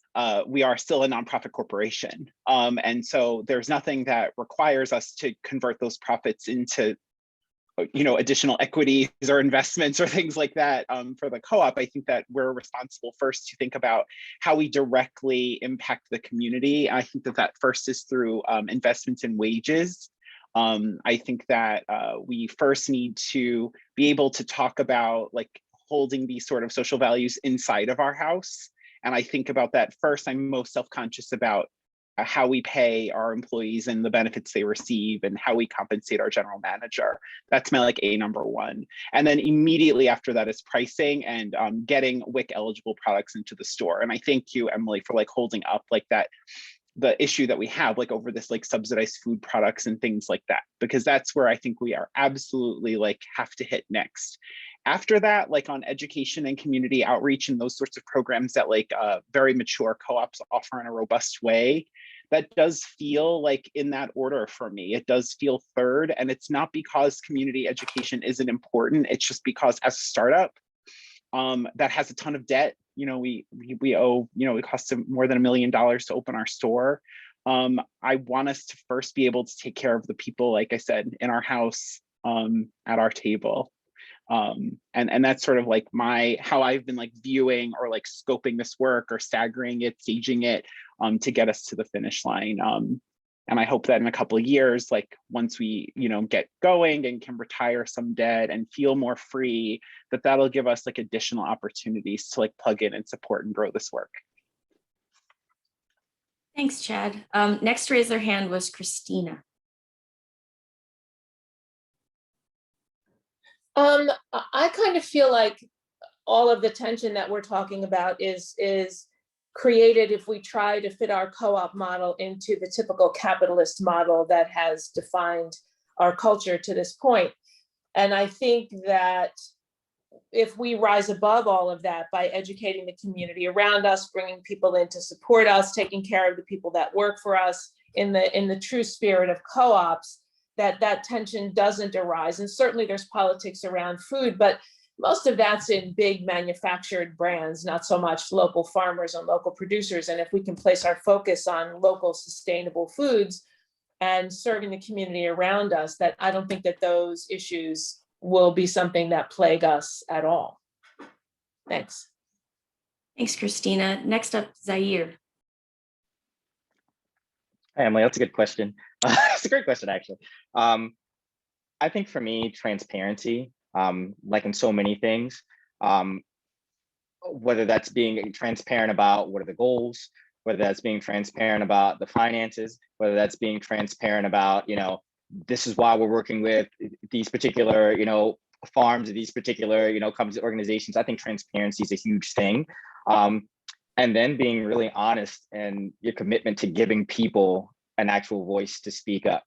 we are still a nonprofit corporation. And so there's nothing that requires us to convert those profits into additional equities or investments or things like that for the co-op. I think that we're responsible first to think about how we directly impact the community. I think that first is through investments in wages. I think that we first need to be able to talk about like holding these sort of social values inside of our house. And I think about that first. I'm most self-conscious about how we pay our employees and the benefits they receive and how we compensate our general manager. That's my like number one. And then immediately after that is pricing and getting WIC eligible products into the store. And I thank you, Emily, for like holding up like that, the issue that we have like over this like subsidized food products and things like that, because that's where I think we are absolutely like have to hit next. After that, like on education and community outreach and those sorts of programs that like very mature co-ops offer in a robust way, that does feel like in that order for me. It does feel third, and it's not because community education isn't important. It's just because as a startup that has a ton of debt, we owe, it costs more than $1 million to open our store. I want us to first be able to take care of the people, like I said, in our house, at our table. And that's sort of like how I've been like viewing or like scoping this work or staggering it, staging it to get us to the finish line. And I hope that in a couple of years, like once we, get going and can retire some debt and feel more free, that'll give us like additional opportunities to like plug in and support and grow this work. Thanks, Chad. Next to raise their hand was Christina. I kind of feel like all of the tension that we're talking about is created if we try to fit our co-op model into the typical capitalist model that has defined our culture to this point. And I think that if we rise above all of that by educating the community around us, bringing people in to support us, taking care of the people that work for us in the true spirit of co-ops, that tension doesn't arise. And certainly there's politics around food, but most of that's in big manufactured brands, not so much local farmers and local producers. And if we can place our focus on local sustainable foods and serving the community around us, that I don't think that those issues will be something that plague us at all. Thanks. Thanks, Christina. Next up, Zaire. Hey, Emily, that's a good question. It's a great question, actually. I think for me, transparency, like in so many things, whether that's being transparent about what are the goals, whether that's being transparent about the finances, whether that's being transparent about, this is why we're working with these particular, farms, these particular, companies, organizations. I think transparency is a huge thing. And then being really honest and your commitment to giving people an actual voice to speak up.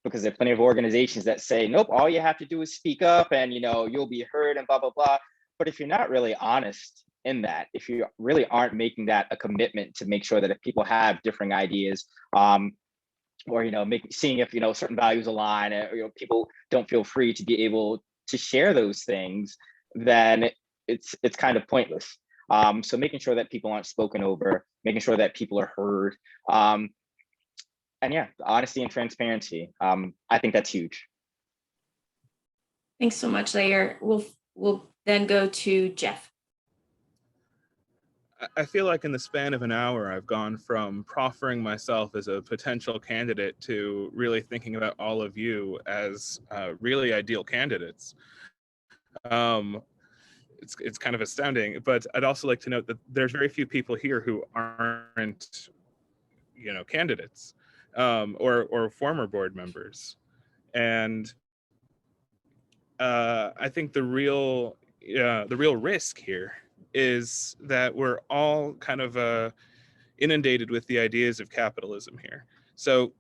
Because there are plenty of organizations that say, nope, all you have to do is speak up and, you'll be heard and blah, blah, blah. But if you're not really honest in that, if you really aren't making that a commitment to make sure that if people have differing ideas, or, seeing if, certain values align, or, people don't feel free to be able to share those things, then it's kind of pointless. So making sure that people aren't spoken over, making sure that people are heard. And yeah, honesty and transparency. I think that's huge. Thanks so much, Zaire. We'll then go to Jeff. I feel like in the span of an hour, I've gone from proffering myself as a potential candidate to really thinking about all of you as really ideal candidates. it's kind of astounding. But I'd also like to note that there's very few people here who aren't, candidates or former board members. And I think the real risk here is that we're all kind of inundated with the ideas of capitalism here. So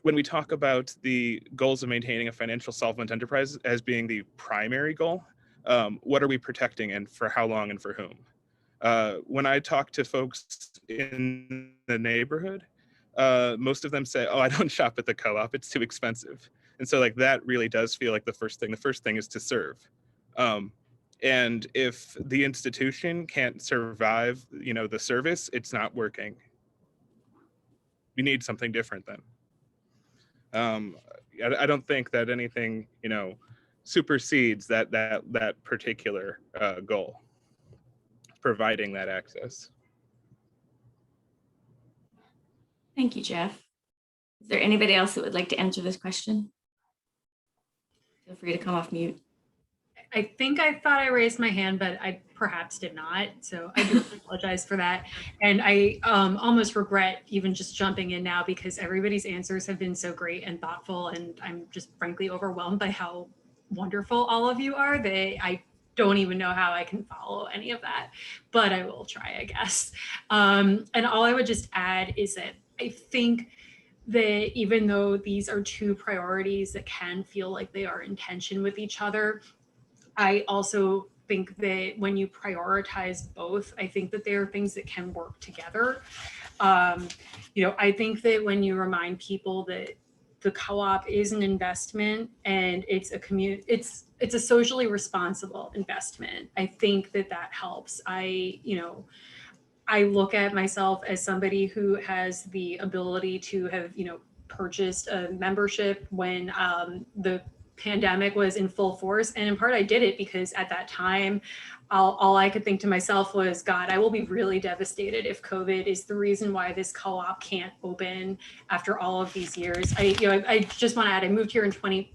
when we talk about the goals of maintaining a financial solvent enterprise as being the primary goal, what are we protecting and for how long and for whom? When I talk to folks in the neighborhood, most of them say, oh, I don't shop at the co-op, it's too expensive. And so like that really does feel like the first thing. The first thing is to serve. And if the institution can't survive, the service, it's not working. We need something different then. I don't think that anything, supersedes that particular goal, providing that access. Thank you, Jeff. Is there anybody else that would like to answer this question? Feel free to come off mute. I think I thought I raised my hand, but I perhaps did not. So I do apologize for that. And I almost regret even just jumping in now because everybody's answers have been so great and thoughtful. And I'm just frankly overwhelmed by how wonderful all of you are. I don't even know how I can follow any of that, but I will try, I guess. And all I would just add is that I think that even though these are two priorities that can feel like they are in tension with each other, I also think that when you prioritize both, I think that there are things that can work together. I think that when you remind people that the co-op is an investment and it's a socially responsible investment, I think that helps. I look at myself as somebody who has the ability to have, purchased a membership when the pandemic was in full force. And in part, I did it because at that time, all I could think to myself was, God, I will be really devastated if COVID is the reason why this co-op can't open after all of these years. I just want to add, I moved here in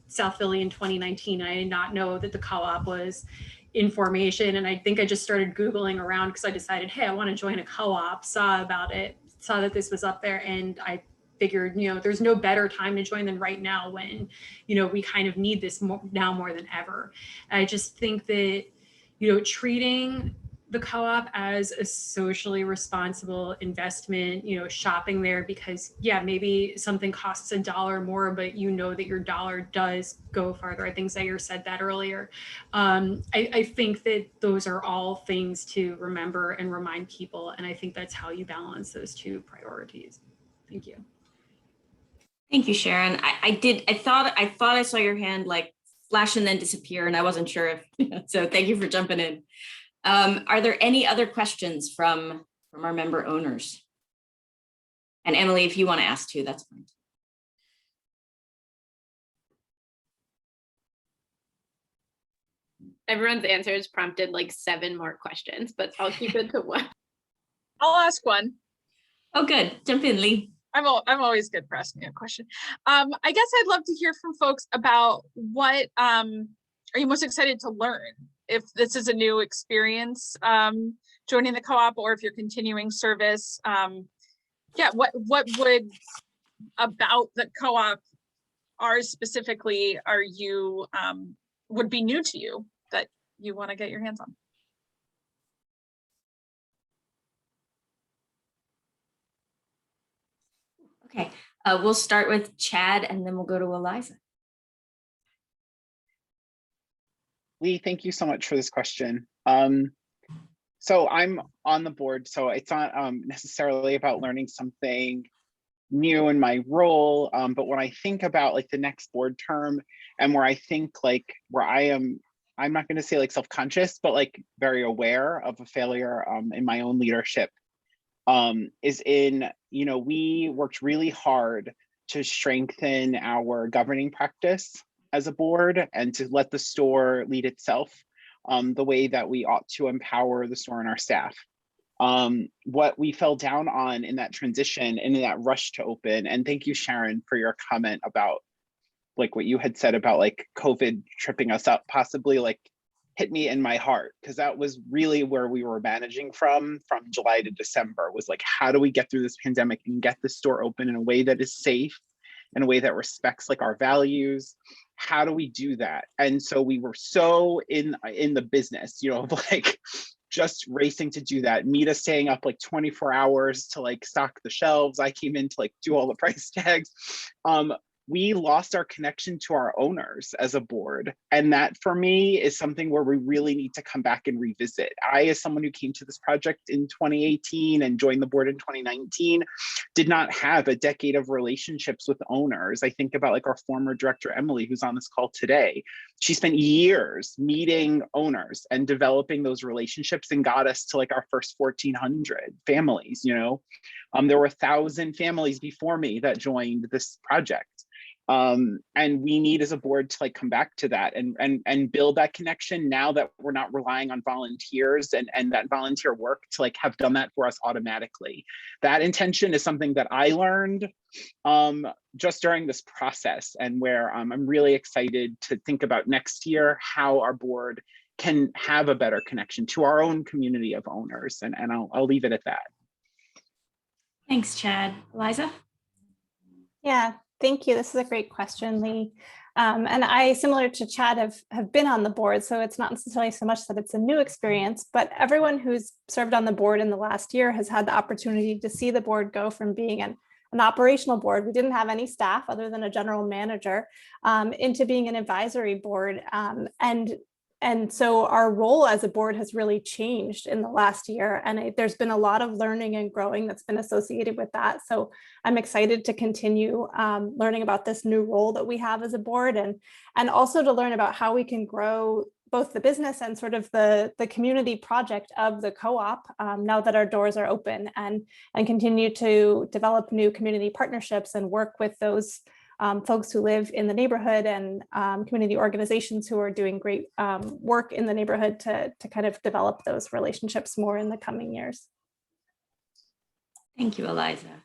South Philly in 2019. And I did not know that the co-op was in formation. And I think I just started Googling around because I decided, hey, I want to join a co-op, saw about it, saw that this was up there. And I figured, there's no better time to join than right now when, we kind of need this now more than ever. I just think that, treating the co-op as a socially responsible investment, shopping there because, yeah, maybe something costs $1 more, but that your dollar does go farther. I think Zaire said that earlier. I think that those are all things to remember and remind people. And I think that's how you balance those two priorities. Thank you. Thank you, Sharon. I thought I saw your hand like flash and then disappear, and I wasn't sure if, so thank you for jumping in. Are there any other questions from our member owners? And Emily, if you want to ask too, that's fine. Everyone's answers prompted like 7 more questions, but I'll keep it to 1. I'll ask one. Oh, good. Jump in, Lee. I'm always good for asking a question. I guess I'd love to hear from folks about what are you most excited to learn? If this is a new experience, joining the co-op, or if you're continuing service, what would about the co-op, ours specifically, are you would be new to you that you want to get your hands on? Okay, we'll start with Chad and then we'll go to Eliza. Lee, thank you so much for this question. So I'm on the board, so it's not necessarily about learning something new in my role, but when I think about like the next board term and where I think like where I'm not going to say like self-conscious, but like very aware of a failure in my own leadership, is in, we worked really hard to strengthen our governing practice as a board and to let the store lead itself the way that we ought to empower the store and our staff. What we fell down on in that transition and in that rush to open, and thank you, Sharon, for your comment about like what you had said about like COVID tripping us up, possibly like hit me in my heart, because that was really where we were managing from July to December, was like, how do we get through this pandemic and get the store open in a way that is safe, in a way that respects like our values? How do we do that? And so we were so in the business, you know, of like just racing to do that. Mita staying up like 24 hours to like stock the shelves. I came in to like do all the price tags. We lost our connection to our owners as a board. And that for me is something where we really need to come back and revisit. I, as someone who came to this project in 2018 and joined the board in 2019, did not have a decade of relationships with owners. I think about like our former director, Emily, who's on this call today. She spent years meeting owners and developing those relationships and got us to like our first 1,400 families, you know. There were 1,000 families before me that joined this project. And we need as a board to like come back to that and build that connection now that we're not relying on volunteers and that volunteer work to like have done that for us automatically. That intention is something that I learned just during this process, and where I'm really excited to think about next year how our board can have a better connection to our own community of owners. And I'll leave it at that. Thanks, Chad. Eliza? Yeah, thank you. This is a great question, Lee. And I, similar to Chad, have been on the board, so it's not necessarily so much that it's a new experience, but everyone who's served on the board in the last year has had the opportunity to see the board go from being an operational board, we didn't have any staff other than a general manager, into being an advisory board. And so our role as a board has really changed in the last year. And there's been a lot of learning and growing that's been associated with that. So I'm excited to continue learning about this new role that we have as a board, and also to learn about how we can grow both the business and sort of the community project of the co-op now that our doors are open, and continue to develop new community partnerships and work with those folks who live in the neighborhood and community organizations who are doing great work in the neighborhood to kind of develop those relationships more in the coming years. Thank you, Eliza.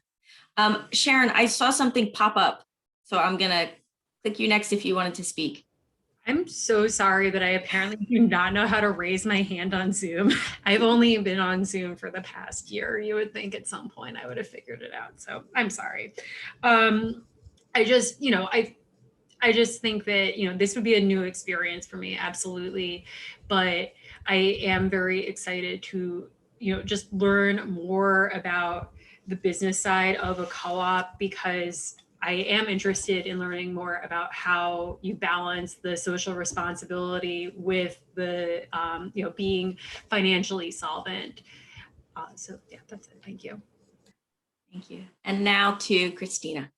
Sharon, I saw something pop up, so I'm gonna click you next if you wanted to speak. I'm so sorry, but I apparently do not know how to raise my hand on Zoom. I've only been on Zoom for the past year. You would think at some point I would have figured it out, so I'm sorry. I just think that, this would be a new experience for me, absolutely. But I am very excited to, just learn more about the business side of a co-op, because I am interested in learning more about how you balance the social responsibility with the, being financially solvent. So yeah, that's it. Thank you. Thank you. And now to Christina.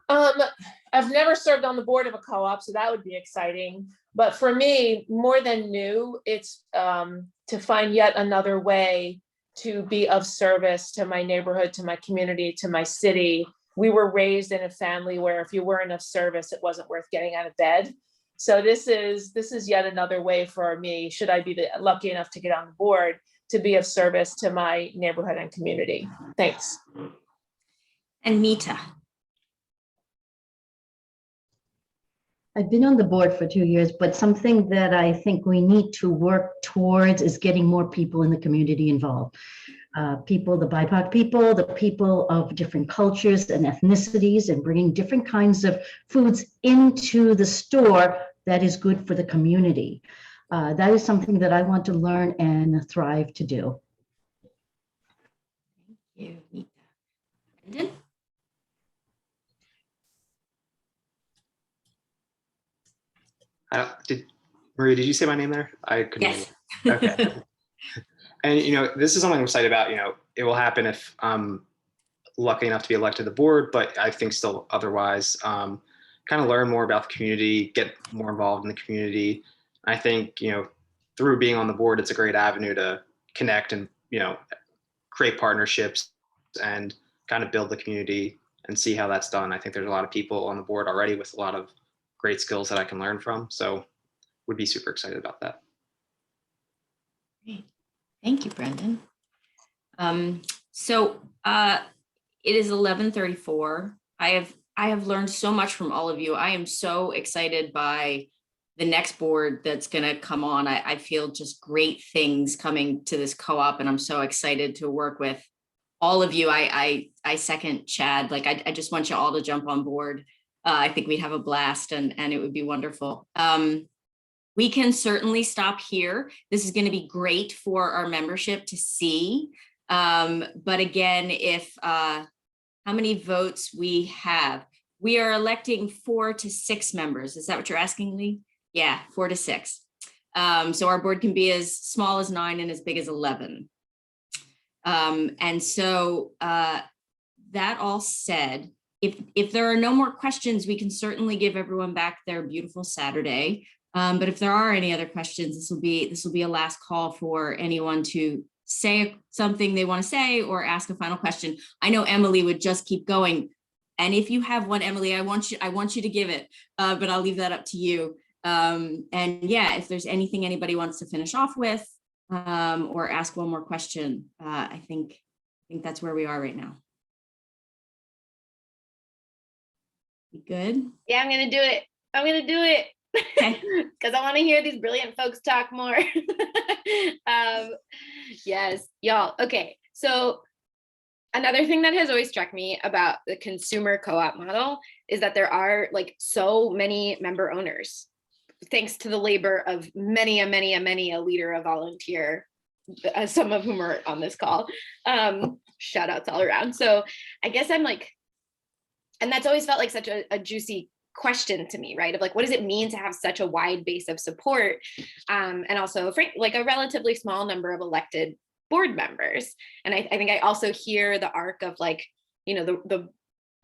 I've never served on the board of a co-op, so that would be exciting. But for me, more than new, it's to find yet another way to be of service to my neighborhood, to my community, to my city. We were raised in a family where if you weren't of service, it wasn't worth getting out of bed. So this is yet another way for me, should I be lucky enough to get on the board, to be of service to my neighborhood and community. Thanks. And Mita. I've been on the board for 2 years, but something that I think we need to work towards is getting more people in the community involved. People, the BIPOC people, the people of different cultures and ethnicities, and bringing different kinds of foods into the store that is good for the community. That is something that I want to learn and thrive to do. Thank you, Mita. Brendan? Maria, did you say my name there? I couldn't. Yes. Okay. And this is something I'm excited about. It will happen if I'm lucky enough to be elected to the board, but I think still otherwise, kind of learn more about the community, get more involved in the community. I think, through being on the board, it's a great avenue to connect and, create partnerships and kind of build the community and see how that's done. I think there's a lot of people on the board already with a lot of great skills that I can learn from. So would be super excited about that. Great. Thank you, Brendan. So it is 11:34. I have learned so much from all of you. I am so excited by the next board that's going to come on. I feel just great things coming to this co-op, and I'm so excited to work with all of you. I second Chad. Like, I just want you all to jump on board. I think we'd have a blast, and it would be wonderful. We can certainly stop here. This is going to be great for our membership to see. But again, if how many votes we have? We are electing 4 to 6 members. Is that what you're asking, Lee? Yeah, 4 to 6. So our board can be as small as 9 and as big as 11. And so that all said, if there are no more questions, we can certainly give everyone back their beautiful Saturday. But if there are any other questions, this will be a last call for anyone to say something they want to say or ask a final question. I know Emily would just keep going. And if you have one, Emily, I want you to give it, but I'll leave that up to you. And yeah, if there's anything anybody wants to finish off with or ask one more question, I think that's where we are right now. You good? Yeah, I'm gonna do it. Because I want to hear these brilliant folks talk more. Yes, y'all. Okay, so another thing that has always struck me about the consumer co-op model is that there are like so many member owners, thanks to the labor of many a leader, a volunteer, some of whom are on this call. Shout outs all around. So I guess I'm like, and that's always felt like such a juicy question to me, right? Of like, what does it mean to have such a wide base of support? And also like a relatively small number of elected board members. And I think I also hear the arc of like, you know, the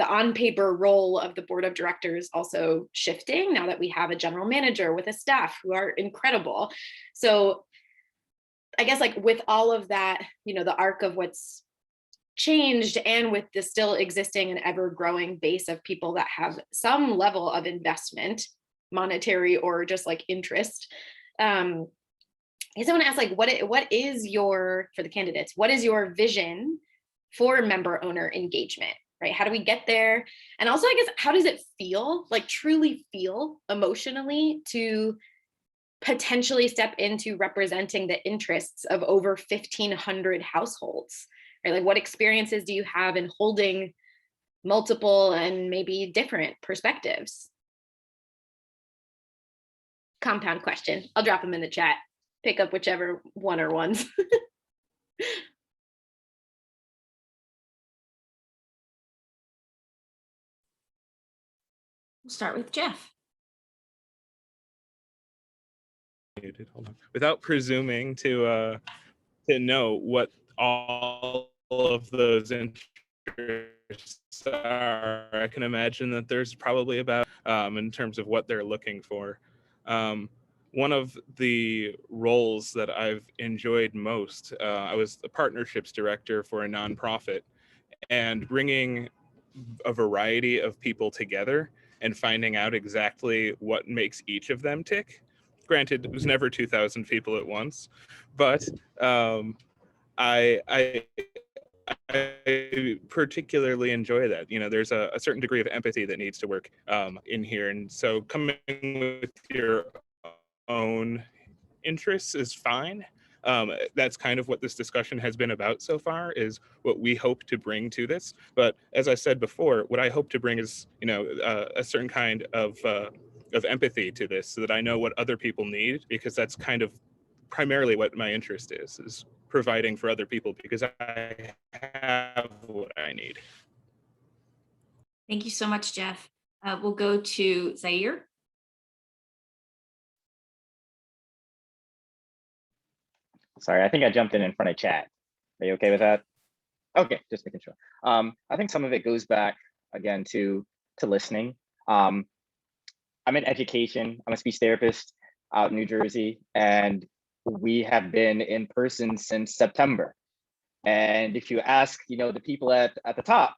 on paper role of the board of directors also shifting now that we have a general manager with a staff who are incredible. So I guess like with all of that, you know, the arc of what's changed and with the still existing and ever growing base of people that have some level of investment, monetary or just like interest. I guess I want to ask like, what is your, for the candidates, what is your vision for member owner engagement, right? How do we get there? And also, I guess, how does it feel, like truly feel emotionally to potentially step into representing the interests of over 1,500 households? Right? Like, what experiences do you have in holding multiple and maybe different perspectives? Compound question. I'll drop them in the chat. Pick up whichever one or ones. We'll start with Jeff. Hold on. Without presuming to know what all of those interests are, I can imagine that there's probably about in terms of what they're looking for. One of the roles that I've enjoyed most, I was the partnerships director for a nonprofit, and bringing a variety of people together and finding out exactly what makes each of them tick. Granted, it was never 2,000 people at once, but I particularly enjoy that. You know, there's a certain degree of empathy that needs to work in here. And so coming with your own interests is fine. That's kind of what this discussion has been about so far, is what we hope to bring to this. But as I said before, what I hope to bring is, you know, a certain kind of empathy to this, so that I know what other people need, because that's kind of primarily what my interest is providing for other people, because I have what I need. Thank you so much, Jeff. We'll go to Zaire. Sorry, I think I jumped in front of chat. Are you okay with that? Okay, just making sure. I think some of it goes back again to listening. I'm in education. I'm a speech therapist out in New Jersey, and we have been in person since September. And if you ask, you know, the people at the top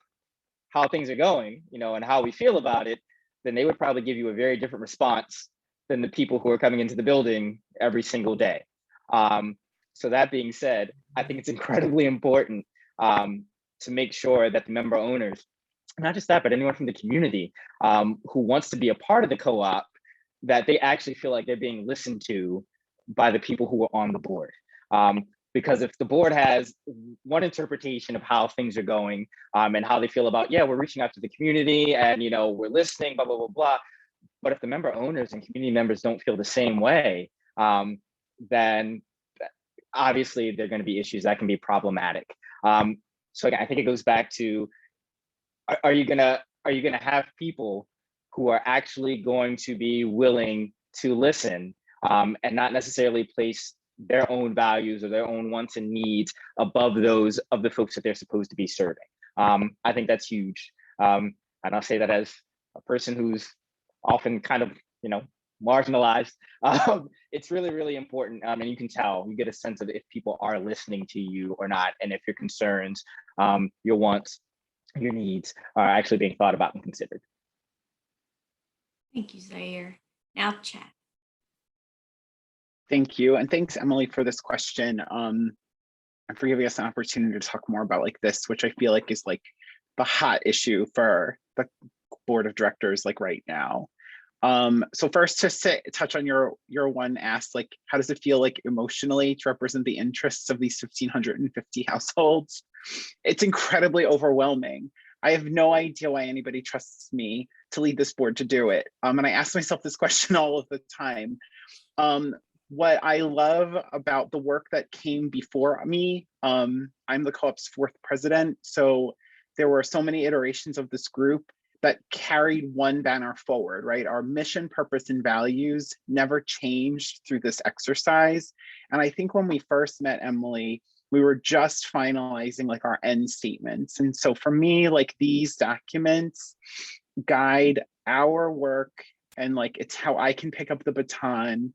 how things are going, you know, and how we feel about it, then they would probably give you a very different response than the people who are coming into the building every single day. So that being said, I think it's incredibly important to make sure that the member owners, not just that, but anyone from the community who wants to be a part of the co-op, that they actually feel like they're being listened to by the people who are on the board. Because if the board has one interpretation of how things are going and how they feel about, yeah, we're reaching out to the community and, you know, we're listening, blah, blah, blah, blah. But if the member owners and community members don't feel the same way, then obviously there are going to be issues that can be problematic. So again, I think it goes back to, are you gonna have people who are actually going to be willing to listen and not necessarily place their own values or their own wants and needs above those of the folks that they're supposed to be serving? I think that's huge. And I'll say that as a person who's often kind of, you know, marginalized. It's really, really important. And you can tell, you get a sense of if people are listening to you or not, and if your concerns, your wants, your needs are actually being thought about and considered. Thank you, Zaire. Now, Chad. Thank you. And thanks, Emily, for this question. And for giving us an opportunity to talk more about like this, which I feel like is like the hot issue for the board of directors like right now. So first to touch on your one asked, like, how does it feel like emotionally to represent the interests of these 1,550 households? It's incredibly overwhelming. I have no idea why anybody trusts me to lead this board to do it. And I ask myself this question all of the time. What I love about the work that came before me, I'm the co-op's 4th president. So there were so many iterations of this group that carried one banner forward, right? Our mission, purpose, and values never changed through this exercise. And I think when we first met Emily, we were just finalizing like our end statements. And so for me, like these documents guide our work, and like it's how I can pick up the baton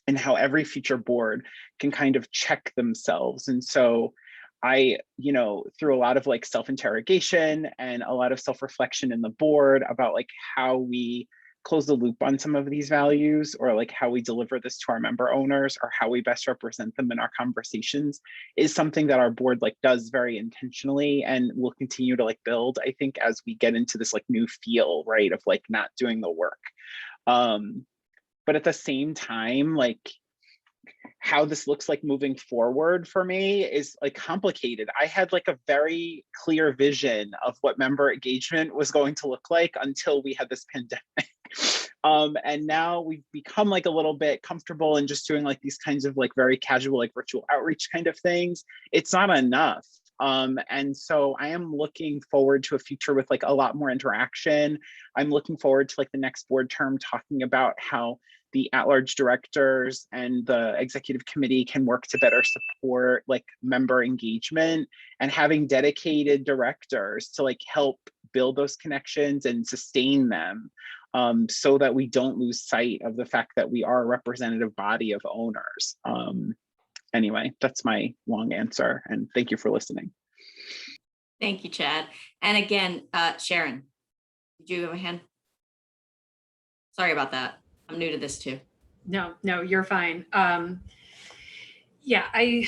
and how every future board can kind of check themselves. And so I, you know, through a lot of like self-interrogation and a lot of self-reflection in the board about like how we close the loop on some of these values, or like how we deliver this to our member owners, or how we best represent them in our conversations, is something that our board like does very intentionally and will continue to like build, I think, as we get into this like new feel, right, of like not doing the work. But at the same time, like how this looks like moving forward for me is like complicated. I had like a very clear vision of what member engagement was going to look like until we had this pandemic. And now we've become like a little bit comfortable in just doing like these kinds of like very casual, like virtual outreach kind of things. It's not enough. And so I am looking forward to a future with like a lot more interaction. I'm looking forward to like the next board term talking about how the at-large directors and the executive committee can work to better support like member engagement, and having dedicated directors to like help build those connections and sustain them, so that we don't lose sight of the fact that we are a representative body of owners. Anyway, that's my long answer, and thank you for listening. Thank you, Chad. And again, Sharon, did you have a hand? Sorry about that. I'm new to this too. No, you're fine. Yeah, I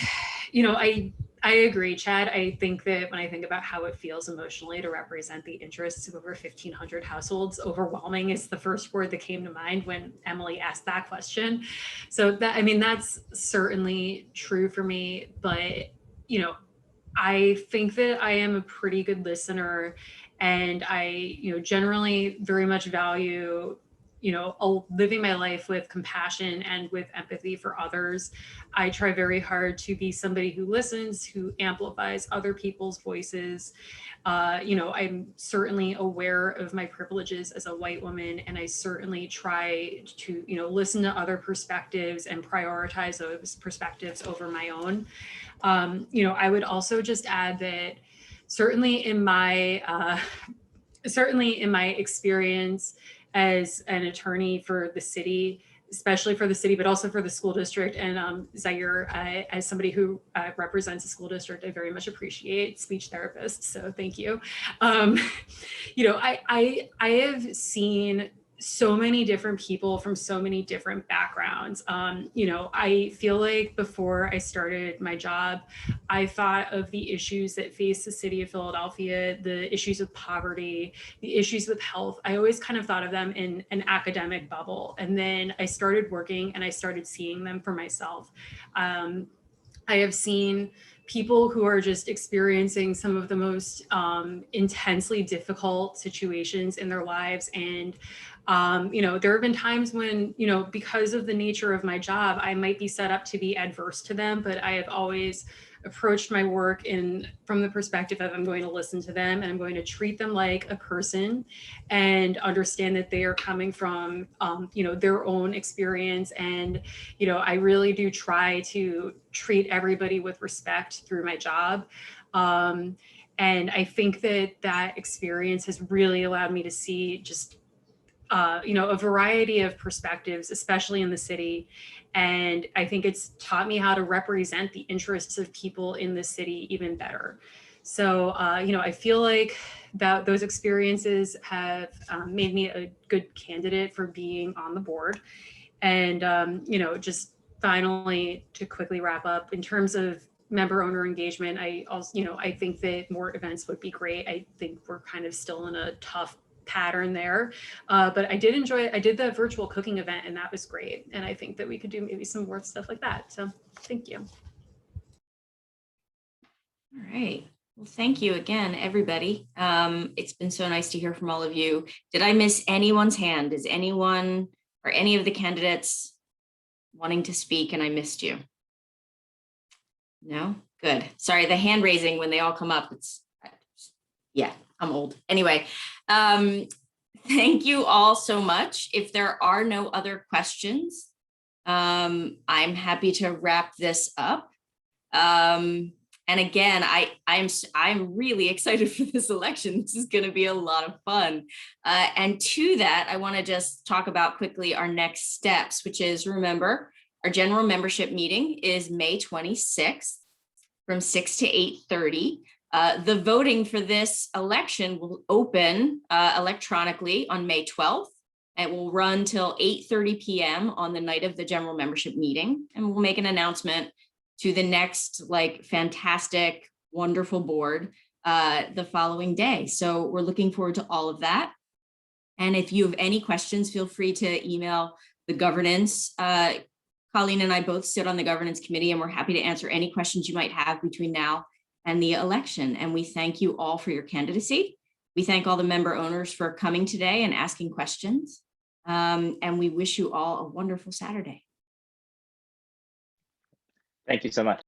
agree, Chad. I think that when I think about how it feels emotionally to represent the interests of over 1,500 households, overwhelming is the first word that came to mind when Emily asked that question. So that, I mean, that's certainly true for me, but, you know, I think that I am a pretty good listener, and I, generally very much value living my life with compassion and with empathy for others. I try very hard to be somebody who listens, who amplifies other people's voices. I'm certainly aware of my privileges as a white woman, and I certainly try to, listen to other perspectives and prioritize those perspectives over my own. I would also just add that certainly in my experience as an attorney for the city, especially for the city, but also for the school district. And Zaire, as somebody who represents a school district, I very much appreciate speech therapists. So thank you. I have seen so many different people from so many different backgrounds. You know, I feel like before I started my job, I thought of the issues that face the city of Philadelphia, the issues with poverty, the issues with health. I always kind of thought of them in an academic bubble. And then I started working and I started seeing them for myself. I have seen people who are just experiencing some of the most intensely difficult situations in their lives. And, you know, there have been times when, you know, because of the nature of my job, I might be set up to be adverse to them, but I have always approached my work from the perspective of I'm going to listen to them and I'm going to treat them like a person and understand that they are coming from, you know, their own experience. And, you know, I really do try to treat everybody with respect through my job. And I think that experience has really allowed me to see just, you know, a variety of perspectives, especially in the city. And I think it's taught me how to represent the interests of people in the city even better. So, you know, I feel like that those experiences have made me a good candidate for being on the board. And, you know, just finally to quickly wrap up, in terms of member owner engagement, I also, you know, I think that more events would be great. I think we're kind of still in a tough pattern there, but I did enjoy it. I did the virtual cooking event and that was great. And I think that we could do maybe some more stuff like that. So thank you. All right. Well, thank you again, everybody. It's been so nice to hear from all of you. Did I miss anyone's hand? Is anyone or any of the candidates wanting to speak and I missed you? No? Good. Sorry, the hand raising when they all come up, yeah, I'm old. Anyway, thank you all so much. If there are no other questions, I'm happy to wrap this up. And again, I'm really excited for this election. This is going to be a lot of fun. And to that, I want to just talk about quickly our next steps, which is, remember, our general membership meeting is May 26th from 6 to 8:30. The voting for this election will open electronically on May 12th. It will run till 8:30 p.m. on the night of the general membership meeting. And we'll make an announcement to the next fantastic, wonderful board the following day. So we're looking forward to all of that. And if you have any questions, feel free to email the governance. Colleen and I both sit on the governance committee and we're happy to answer any questions you might have between now and the election. And we thank you all for your candidacy. We thank all the member owners for coming today and asking questions. And we wish you all a wonderful Saturday. Thank you so much.